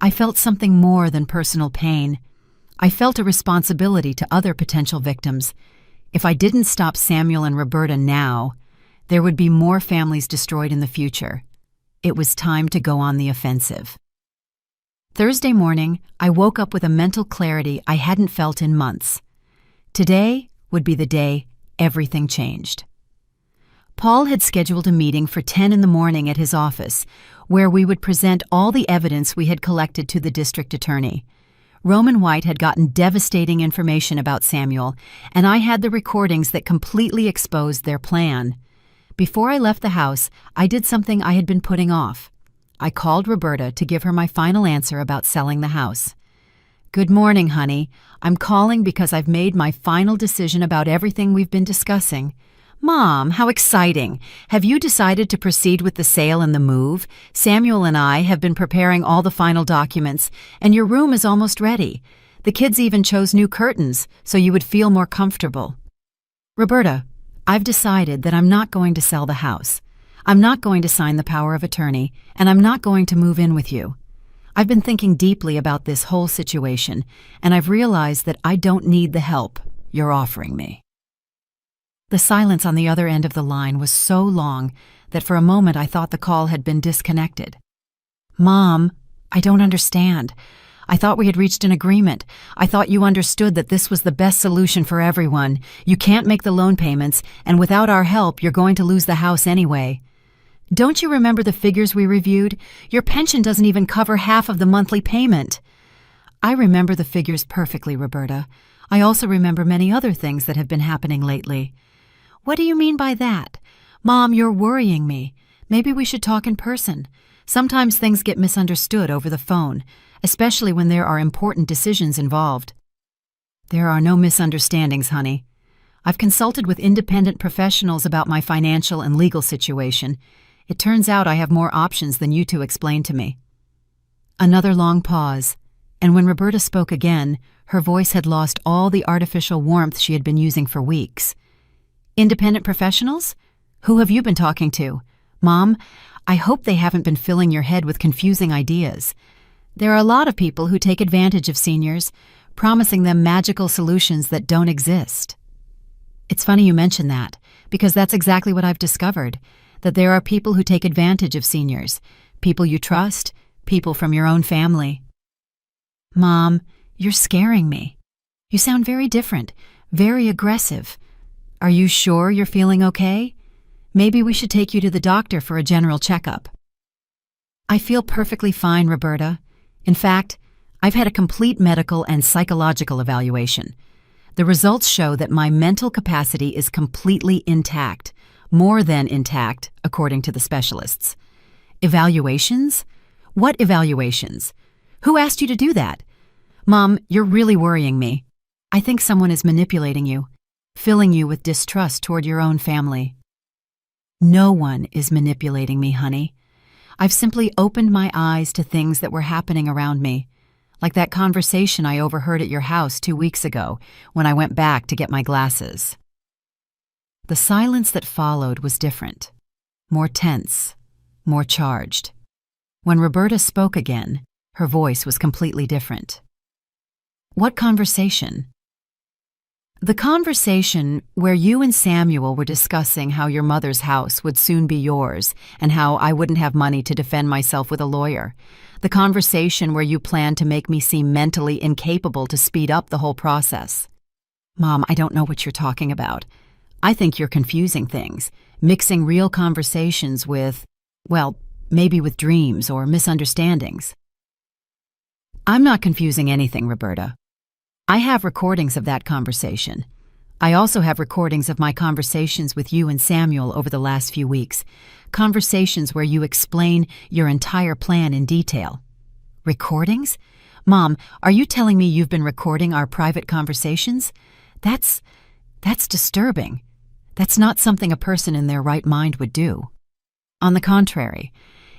I felt something more than personal pain. I felt a responsibility to other potential victims. If I didn't stop Samuel and Roberta now, there would be more families destroyed in the future. It was time to go on the offensive. Thursday morning, I woke up with a mental clarity I hadn't felt in months. Today would be the day everything changed. Paul had scheduled a meeting for 10 in the morning at his office, where we would present all the evidence we had collected to the district attorney. Roman White had gotten devastating information about Samuel, and I had the recordings that completely exposed their plan. Before I left the house, I did something I had been putting off. I called Roberta to give her my final answer about selling the house. Good morning, honey. I'm calling because I've made my final decision about everything we've been discussing. Mom, how exciting! Have you decided to proceed with the sale and the move? Samuel and I have been preparing all the final documents, and your room is almost ready. The kids even chose new curtains, so you would feel more comfortable. Roberta, I've decided that I'm not going to sell the house. I'm not going to sign the power of attorney, and I'm not going to move in with you. I've been thinking deeply about this whole situation, and I've realized that I don't need the help you're offering me. The silence on the other end of the line was so long that for a moment I thought the call had been disconnected. Mom, I don't understand. I thought we had reached an agreement. I thought you understood that this was the best solution for everyone. You can't make the loan payments, and without our help, you're going to lose the house anyway. Don't you remember the figures we reviewed? Your pension doesn't even cover half of the monthly payment. I remember the figures perfectly, Roberta. I also remember many other things that have been happening lately. What do you mean by that? Mom, you're worrying me. Maybe we should talk in person. Sometimes things get misunderstood over the phone, especially when there are important decisions involved. There are no misunderstandings, honey. I've consulted with independent professionals about my financial and legal situation. It turns out I have more options than you two explained to me. Another long pause, and when Roberta spoke again, her voice had lost all the artificial warmth she had been using for weeks. Independent professionals? Who have you been talking to? Mom, I hope they haven't been filling your head with confusing ideas. There are a lot of people who take advantage of seniors, promising them magical solutions that don't exist. It's funny you mention that, because that's exactly what I've discovered, that there are people who take advantage of seniors, people you trust, people from your own family. Mom, you're scaring me. You sound very different, very aggressive. Are you sure you're feeling okay? Maybe we should take you to the doctor for a general checkup. I feel perfectly fine, Roberta. In fact, I've had a complete medical and psychological evaluation. The results show that my mental capacity is completely intact, more than intact, according to the specialists. Evaluations? What evaluations? Who asked you to do that? Mom, you're really worrying me. I think someone is manipulating you, filling you with distrust toward your own family. No one is manipulating me, honey. I've simply opened my eyes to things that were happening around me, like that conversation I overheard at your house 2 weeks ago when I went back to get my glasses. The silence that followed was different, more tense, more charged. When Roberta spoke again, her voice was completely different. What conversation? The conversation where you and Samuel were discussing how your mother's house would soon be yours and how I wouldn't have money to defend myself with a lawyer. The conversation where you planned to make me seem mentally incapable to speed up the whole process. Mom, I don't know what you're talking about. I think you're confusing things, mixing real conversations with, well, maybe with dreams or misunderstandings. I'm not confusing anything, Roberta. I have recordings of that conversation. I also have recordings of my conversations with you and Samuel over the last few weeks, conversations where you explain your entire plan in detail. Recordings? Mom, are you telling me you've been recording our private conversations? That's disturbing. That's not something a person in their right mind would do. On the contrary,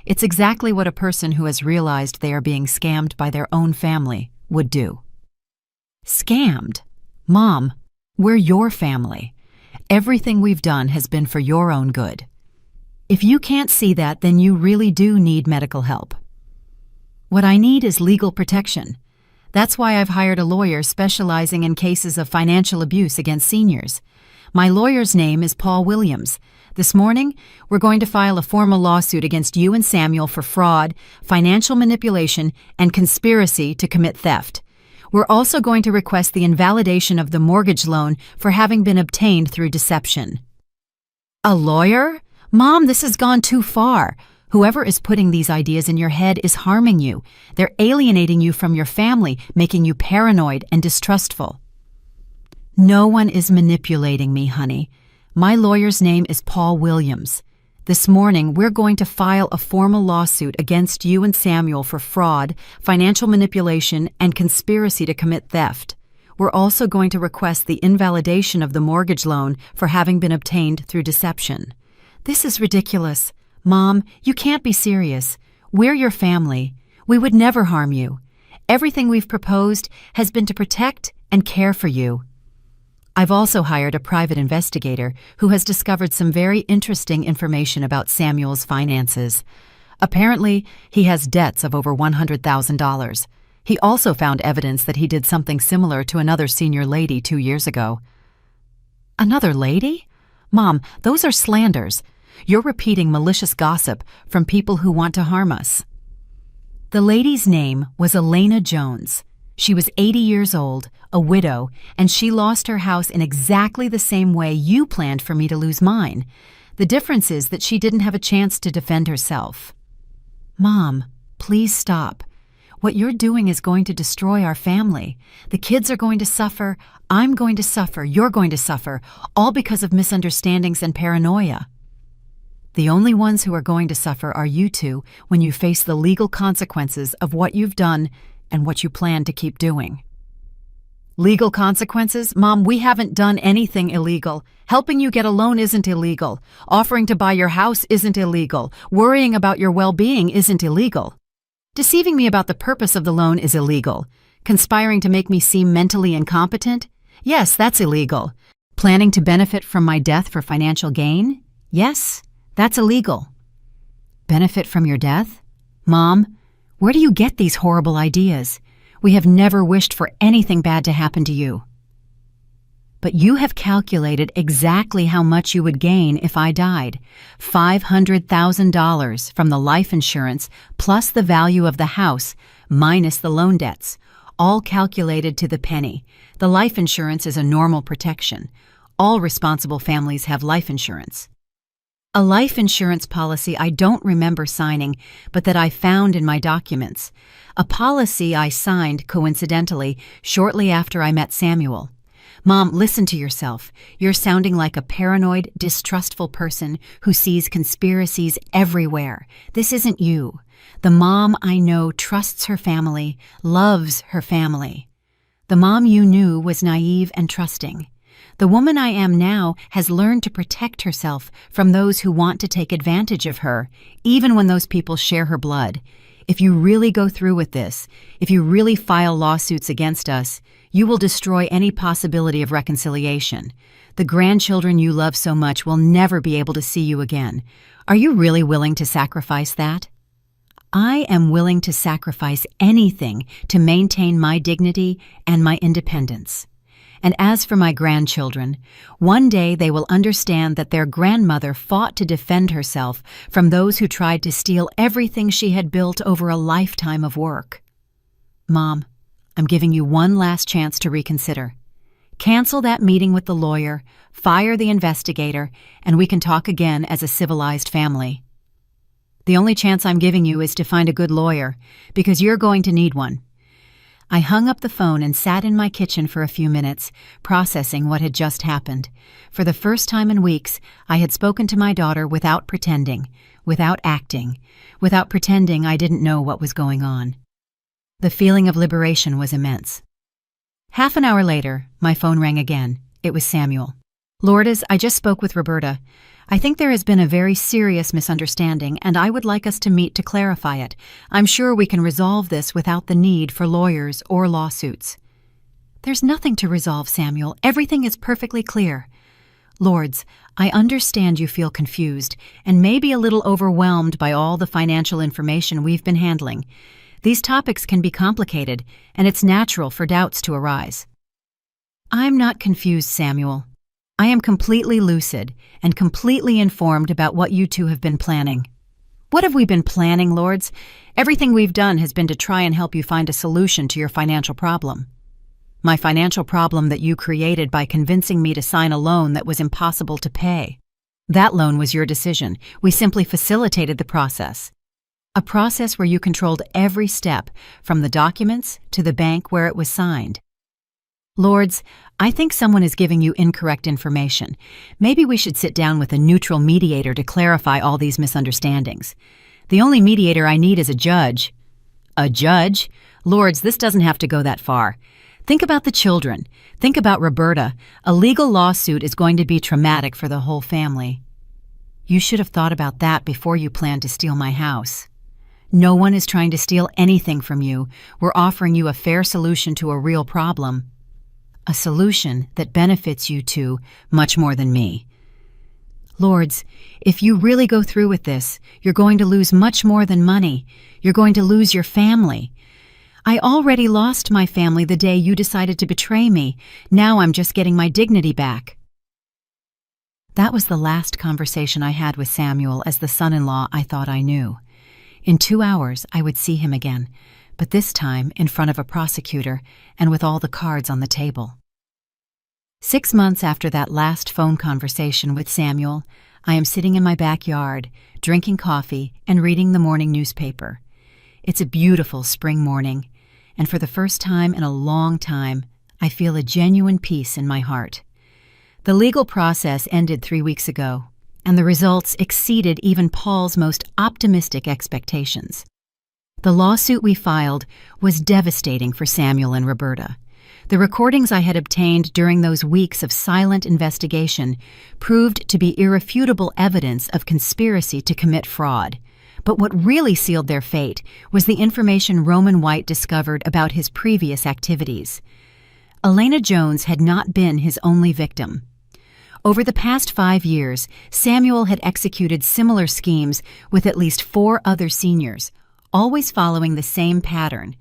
it's exactly what a person who has realized they are being scammed by their own family would do. Scammed? Mom, we're your family. Everything we've done has been for your own good. If you can't see that, then you really do need medical help. What I need is legal protection. That's why I've hired a lawyer specializing in cases of financial abuse against seniors. My lawyer's name is Paul Williams. This morning, we're going to file a formal lawsuit against you and Samuel for fraud, financial manipulation, and conspiracy to commit theft. We're also going to request the invalidation of the mortgage loan for having been obtained through deception. A lawyer? Mom, this has gone too far. Whoever is putting these ideas in your head is harming you. They're alienating you from your family, making you paranoid and distrustful. No one is manipulating me, honey. My lawyer's name is Paul Williams. This morning, we're going to file a formal lawsuit against you and Samuel for fraud, financial manipulation, and conspiracy to commit theft. We're also going to request the invalidation of the mortgage loan for having been obtained through deception. This is ridiculous. Mom, you can't be serious. We're your family. We would never harm you. Everything we've proposed has been to protect and care for you. I've also hired a private investigator who has discovered some very interesting information about Samuel's finances. Apparently, he has debts of over $100,000. He also found evidence that he did something similar to another senior lady 2 years ago. Another lady? Mom, those are slanders. You're repeating malicious gossip from people who want to harm us. The lady's name was Elena Jones. She was 80 years old, a widow, and she lost her house in exactly the same way you planned for me to lose mine. The difference is that she didn't have a chance to defend herself. Mom, please stop. What you're doing is going to destroy our family. The kids are going to suffer, I'm going to suffer, you're going to suffer, all because of misunderstandings and paranoia. The only ones who are going to suffer are you two when you face the legal consequences of what you've done and what you plan to keep doing. Legal consequences? Mom, we haven't done anything illegal. Helping you get a loan isn't illegal. Offering to buy your house isn't illegal. Worrying about your well-being isn't illegal. Deceiving me about the purpose of the loan is illegal. Conspiring to make me seem mentally incompetent? Yes, that's illegal. Planning to benefit from my death for financial gain? Yes, that's illegal. Benefit from your death? Mom, where do you get these horrible ideas? We have never wished for anything bad to happen to you. but you have calculated exactly how much you would gain if I died. $500,000 from the life insurance plus the value of the house minus the loan debts, all calculated to the penny. The life insurance is a normal protection. All responsible families have life insurance. A life insurance policy I don't remember signing, but that I found in my documents. A policy I signed, coincidentally, shortly after I met Samuel. Mom, listen to yourself. You're sounding like a paranoid, distrustful person who sees conspiracies everywhere. This isn't you. The mom I know trusts her family, loves her family. The mom you knew was naive and trusting. The woman I am now has learned to protect herself from those who want to take advantage of her, even when those people share her blood. If you really go through with this, if you really file lawsuits against us, you will destroy any possibility of reconciliation. The grandchildren you love so much will never be able to see you again. Are you really willing to sacrifice that? I am willing to sacrifice anything to maintain my dignity and my independence. And as for my grandchildren, one day they will understand that their grandmother fought to defend herself from those who tried to steal everything she had built over a lifetime of work. Mom, I'm giving you one last chance to reconsider. Cancel that meeting with the lawyer, fire the investigator, and we can talk again as a civilized family. The only chance I'm giving you is to find a good lawyer, because you're going to need one. I hung up the phone and sat in my kitchen for a few minutes, processing what had just happened. For the first time in weeks, I had spoken to my daughter without pretending, without acting, without pretending I didn't know what was going on. The feeling of liberation was immense. Half an hour later, my phone rang again. It was Samuel. Lourdes, I just spoke with Roberta. I think there has been a very serious misunderstanding, and I would like us to meet to clarify it. I'm sure we can resolve this without the need for lawyers or lawsuits. There's nothing to resolve, Samuel. Everything is perfectly clear. Lourdes, I understand you feel confused and maybe a little overwhelmed by all the financial information we've been handling. These topics can be complicated, and it's natural for doubts to arise. I'm not confused, Samuel. I am completely lucid and completely informed about what you two have been planning. What have we been planning, Lourdes? Everything we've done has been to try and help you find a solution to your financial problem. My financial problem that you created by convincing me to sign a loan that was impossible to pay. That loan was your decision. We simply facilitated the process. A process where you controlled every step, from the documents to the bank where it was signed. Lourdes, I think someone is giving you incorrect information. Maybe we should sit down with a neutral mediator to clarify all these misunderstandings. The only mediator I need is a judge. A judge? Lourdes, this doesn't have to go that far. Think about the children. Think about Roberta. A legal lawsuit is going to be traumatic for the whole family. You should have thought about that before you planned to steal my house. No one is trying to steal anything from you. We're offering you a fair solution to a real problem. A solution that benefits you two much more than me. Lourdes, if you really go through with this, you're going to lose much more than money. You're going to lose your family. I already lost my family the day you decided to betray me. Now I'm just getting my dignity back. That was the last conversation I had with Samuel as the son-in-law I thought I knew. In 2 hours, I would see him again, but this time in front of a prosecutor and with all the cards on the table. 6 months after that last phone conversation with Samuel, I am sitting in my backyard, drinking coffee and reading the morning newspaper. It's a beautiful spring morning, and for the first time in a long time, I feel a genuine peace in my heart. The legal process ended 3 weeks ago, and the results exceeded even Paul's most optimistic expectations. The lawsuit we filed was devastating for Samuel and Roberta. The recordings I had obtained during those weeks of silent investigation proved to be irrefutable evidence of conspiracy to commit fraud. But what really sealed their fate was the information Roman White discovered about his previous activities. Elena Jones had not been his only victim. Over the past 5 years, Samuel had executed similar schemes with at least 4 other seniors, always following the same pattern: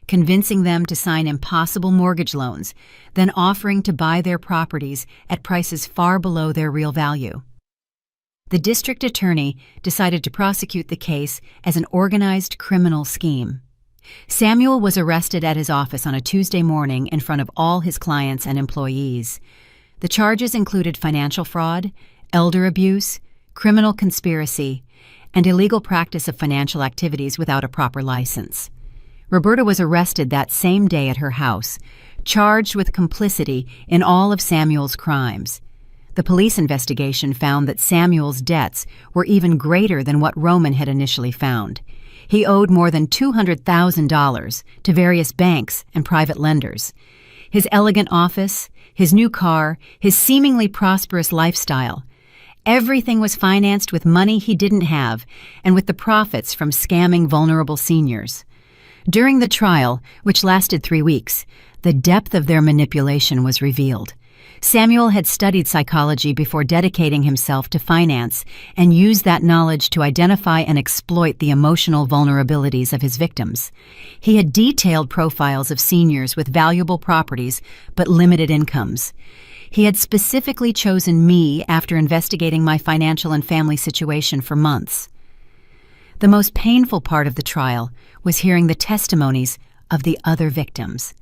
convincing them to sign impossible mortgage loans, then offering to buy their properties at prices far below their real value. The district attorney decided to prosecute the case as an organized criminal scheme. Samuel was arrested at his office on a Tuesday morning in front of all his clients and employees. The charges included financial fraud, elder abuse, criminal conspiracy, and illegal practice of financial activities without a proper license. Roberta was arrested that same day at her house, charged with complicity in all of Samuel's crimes. The police investigation found that Samuel's debts were even greater than what Roman had initially found. He owed more than $200,000 to various banks and private lenders. His elegant office, his new car, his seemingly prosperous lifestyle, everything was financed with money he didn't have and with the profits from scamming vulnerable seniors. During the trial, which lasted 3 weeks, the depth of their manipulation was revealed. Samuel had studied psychology before dedicating himself to finance and used that knowledge to identify and exploit the emotional vulnerabilities of his victims. He had detailed profiles of seniors with valuable properties but limited incomes. He had specifically chosen me after investigating my financial and family situation for months. The most painful part of the trial was hearing the testimonies of the other victims.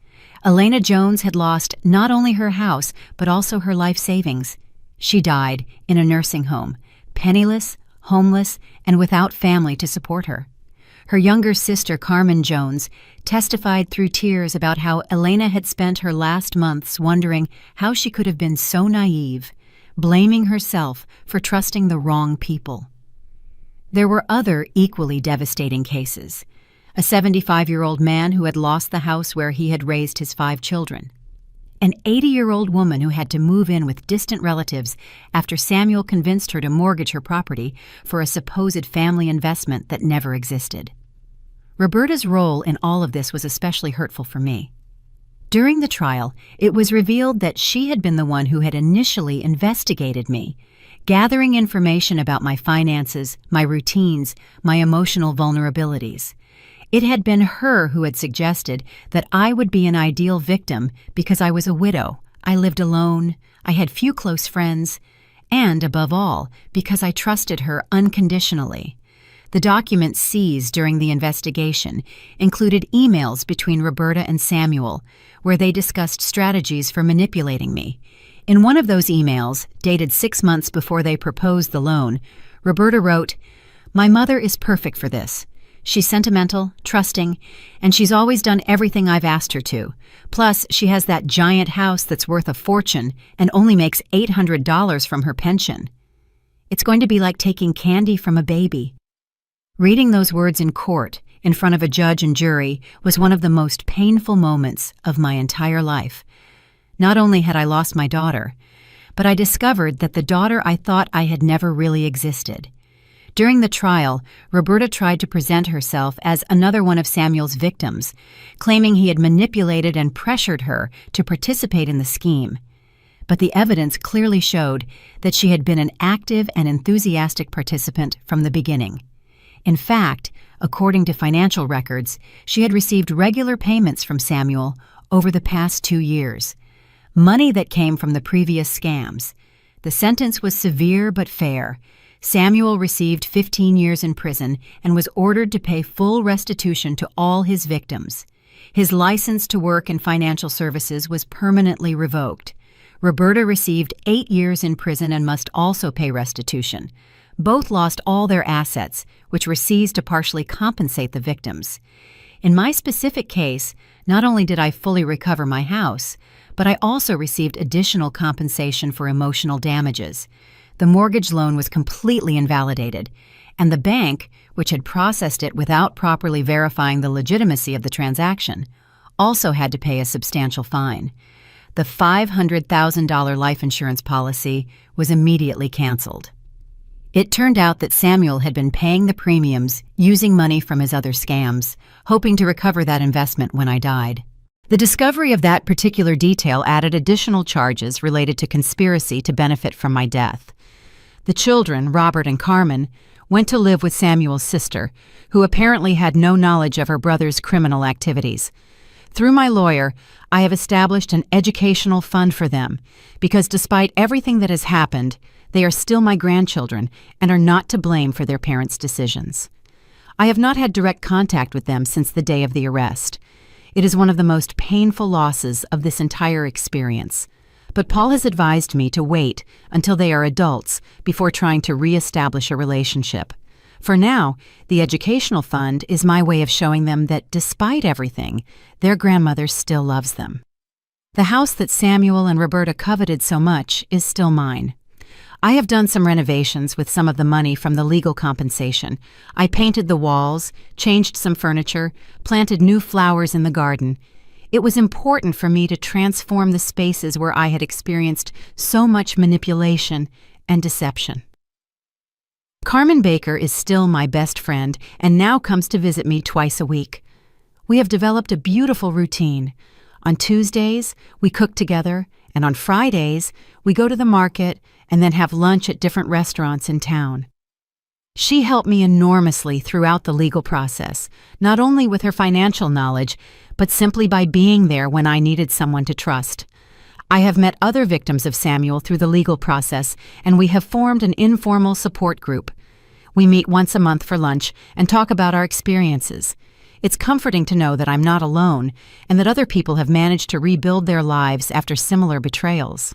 Elena Jones had lost not only her house, but also her life savings. She died in a nursing home, penniless, homeless, and without family to support her. Her younger sister, Carmen Jones, testified through tears about how Elena had spent her last months wondering how she could have been so naive, blaming herself for trusting the wrong people. There were other equally devastating cases. A 75-year-old man who had lost the house where he had raised his 5 children. An 80-year-old woman who had to move in with distant relatives after Samuel convinced her to mortgage her property for a supposed family investment that never existed. Roberta's role in all of this was especially hurtful for me. During the trial, it was revealed that she had been the one who had initially investigated me, gathering information about my finances, my routines, my emotional vulnerabilities. It had been her who had suggested that I would be an ideal victim because I was a widow, I lived alone, I had few close friends, and, above all, because I trusted her unconditionally. The documents seized during the investigation included emails between Roberta and Samuel, where they discussed strategies for manipulating me. In one of those emails, dated 6 months before they proposed the loan, Roberta wrote, "My mother is perfect for this. She's sentimental, trusting, and she's always done everything I've asked her to. Plus, she has that giant house that's worth a fortune and only makes $800 from her pension. It's going to be like taking candy from a baby." Reading those words in court, in front of a judge and jury, was one of the most painful moments of my entire life. Not only had I lost my daughter, but I discovered that the daughter I thought I had never really existed. During the trial, Roberta tried to present herself as another one of Samuel's victims, claiming he had manipulated and pressured her to participate in the scheme. But the evidence clearly showed that she had been an active and enthusiastic participant from the beginning. In fact, according to financial records, she had received regular payments from Samuel over the past 2 years, money that came from the previous scams. The sentence was severe but fair. Samuel received 15 years in prison and was ordered to pay full restitution to all his victims. His license to work in financial services was permanently revoked. Roberta received 8 years in prison and must also pay restitution. Both lost all their assets, which were seized to partially compensate the victims. In my specific case, not only did I fully recover my house, but I also received additional compensation for emotional damages. The mortgage loan was completely invalidated, and the bank, which had processed it without properly verifying the legitimacy of the transaction, also had to pay a substantial fine. The $500,000 life insurance policy was immediately canceled. It turned out that Samuel had been paying the premiums using money from his other scams, hoping to recover that investment when I died. The discovery of that particular detail added additional charges related to conspiracy to benefit from my death. The children, Robert and Carmen, went to live with Samuel's sister, who apparently had no knowledge of her brother's criminal activities. Through my lawyer, I have established an educational fund for them because despite everything that has happened, they are still my grandchildren and are not to blame for their parents' decisions. I have not had direct contact with them since the day of the arrest. It is one of the most painful losses of this entire experience. But Paul has advised me to wait until they are adults before trying to re-establish a relationship. For now, the educational fund is my way of showing them that despite everything, their grandmother still loves them. The house that Samuel and Roberta coveted so much is still mine. I have done some renovations with some of the money from the legal compensation. I painted the walls, changed some furniture, planted new flowers in the garden. It was important for me to transform the spaces where I had experienced so much manipulation and deception. Carmen Baker is still my best friend and now comes to visit me twice a week. We have developed a beautiful routine. On Tuesdays, we cook together, and on Fridays, we go to the market and then have lunch at different restaurants in town. She helped me enormously throughout the legal process, not only with her financial knowledge, but simply by being there when I needed someone to trust. I have met other victims of Samuel through the legal process, and we have formed an informal support group. We meet once a month for lunch and talk about our experiences. It's comforting to know that I'm not alone and that other people have managed to rebuild their lives after similar betrayals.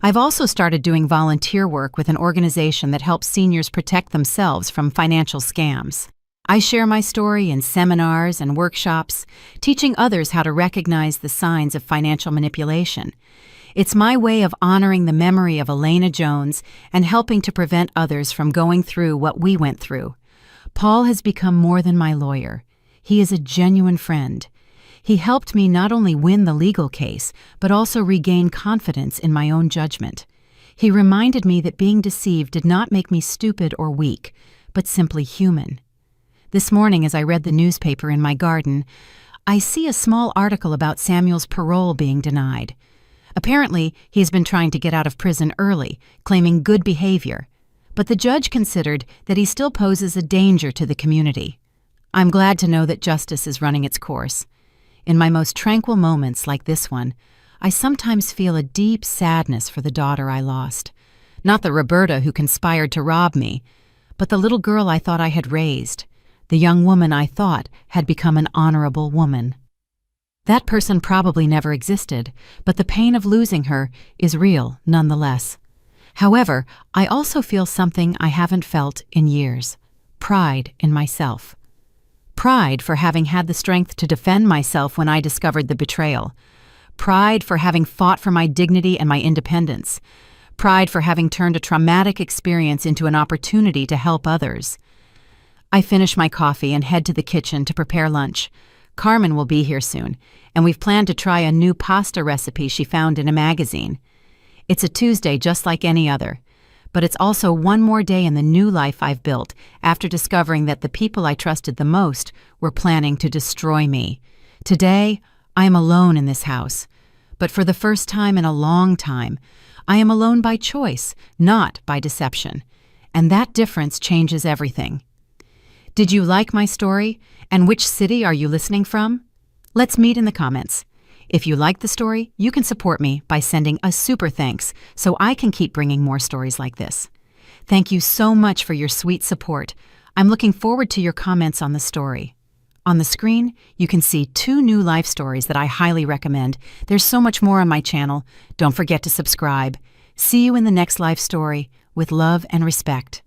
I've also started doing volunteer work with an organization that helps seniors protect themselves from financial scams. I share my story in seminars and workshops, teaching others how to recognize the signs of financial manipulation. It's my way of honoring the memory of Elena Jones and helping to prevent others from going through what we went through. Paul has become more than my lawyer. He is a genuine friend. He helped me not only win the legal case, but also regain confidence in my own judgment. He reminded me that being deceived did not make me stupid or weak, but simply human. This morning, as I read the newspaper in my garden, I see a small article about Samuel's parole being denied. Apparently, he has been trying to get out of prison early, claiming good behavior, but the judge considered that he still poses a danger to the community. I'm glad to know that justice is running its course. In my most tranquil moments like this one, I sometimes feel a deep sadness for the daughter I lost. Not the Roberta who conspired to rob me, but the little girl I thought I had raised, the young woman I thought had become an honorable woman. That person probably never existed, but the pain of losing her is real nonetheless. However, I also feel something I haven't felt in years: pride in myself. Pride for having had the strength to defend myself when I discovered the betrayal. Pride for having fought for my dignity and my independence. Pride for having turned a traumatic experience into an opportunity to help others. I finish my coffee and head to the kitchen to prepare lunch. Carmen will be here soon, and we've planned to try a new pasta recipe she found in a magazine. It's a Tuesday just like any other, but it's also one more day in the new life I've built after discovering that the people I trusted the most were planning to destroy me. Today, I am alone in this house, but for the first time in a long time, I am alone by choice, not by deception, and that difference changes everything. Did you like my story? And which city are you listening from? Let's meet in the comments. If you like the story, you can support me by sending a super thanks so I can keep bringing more stories like this. Thank you so much for your sweet support. I'm looking forward to your comments on the story. On the screen, you can see 2 new life stories that I highly recommend. There's so much more on my channel. Don't forget to subscribe. See you in the next life story. With love and respect.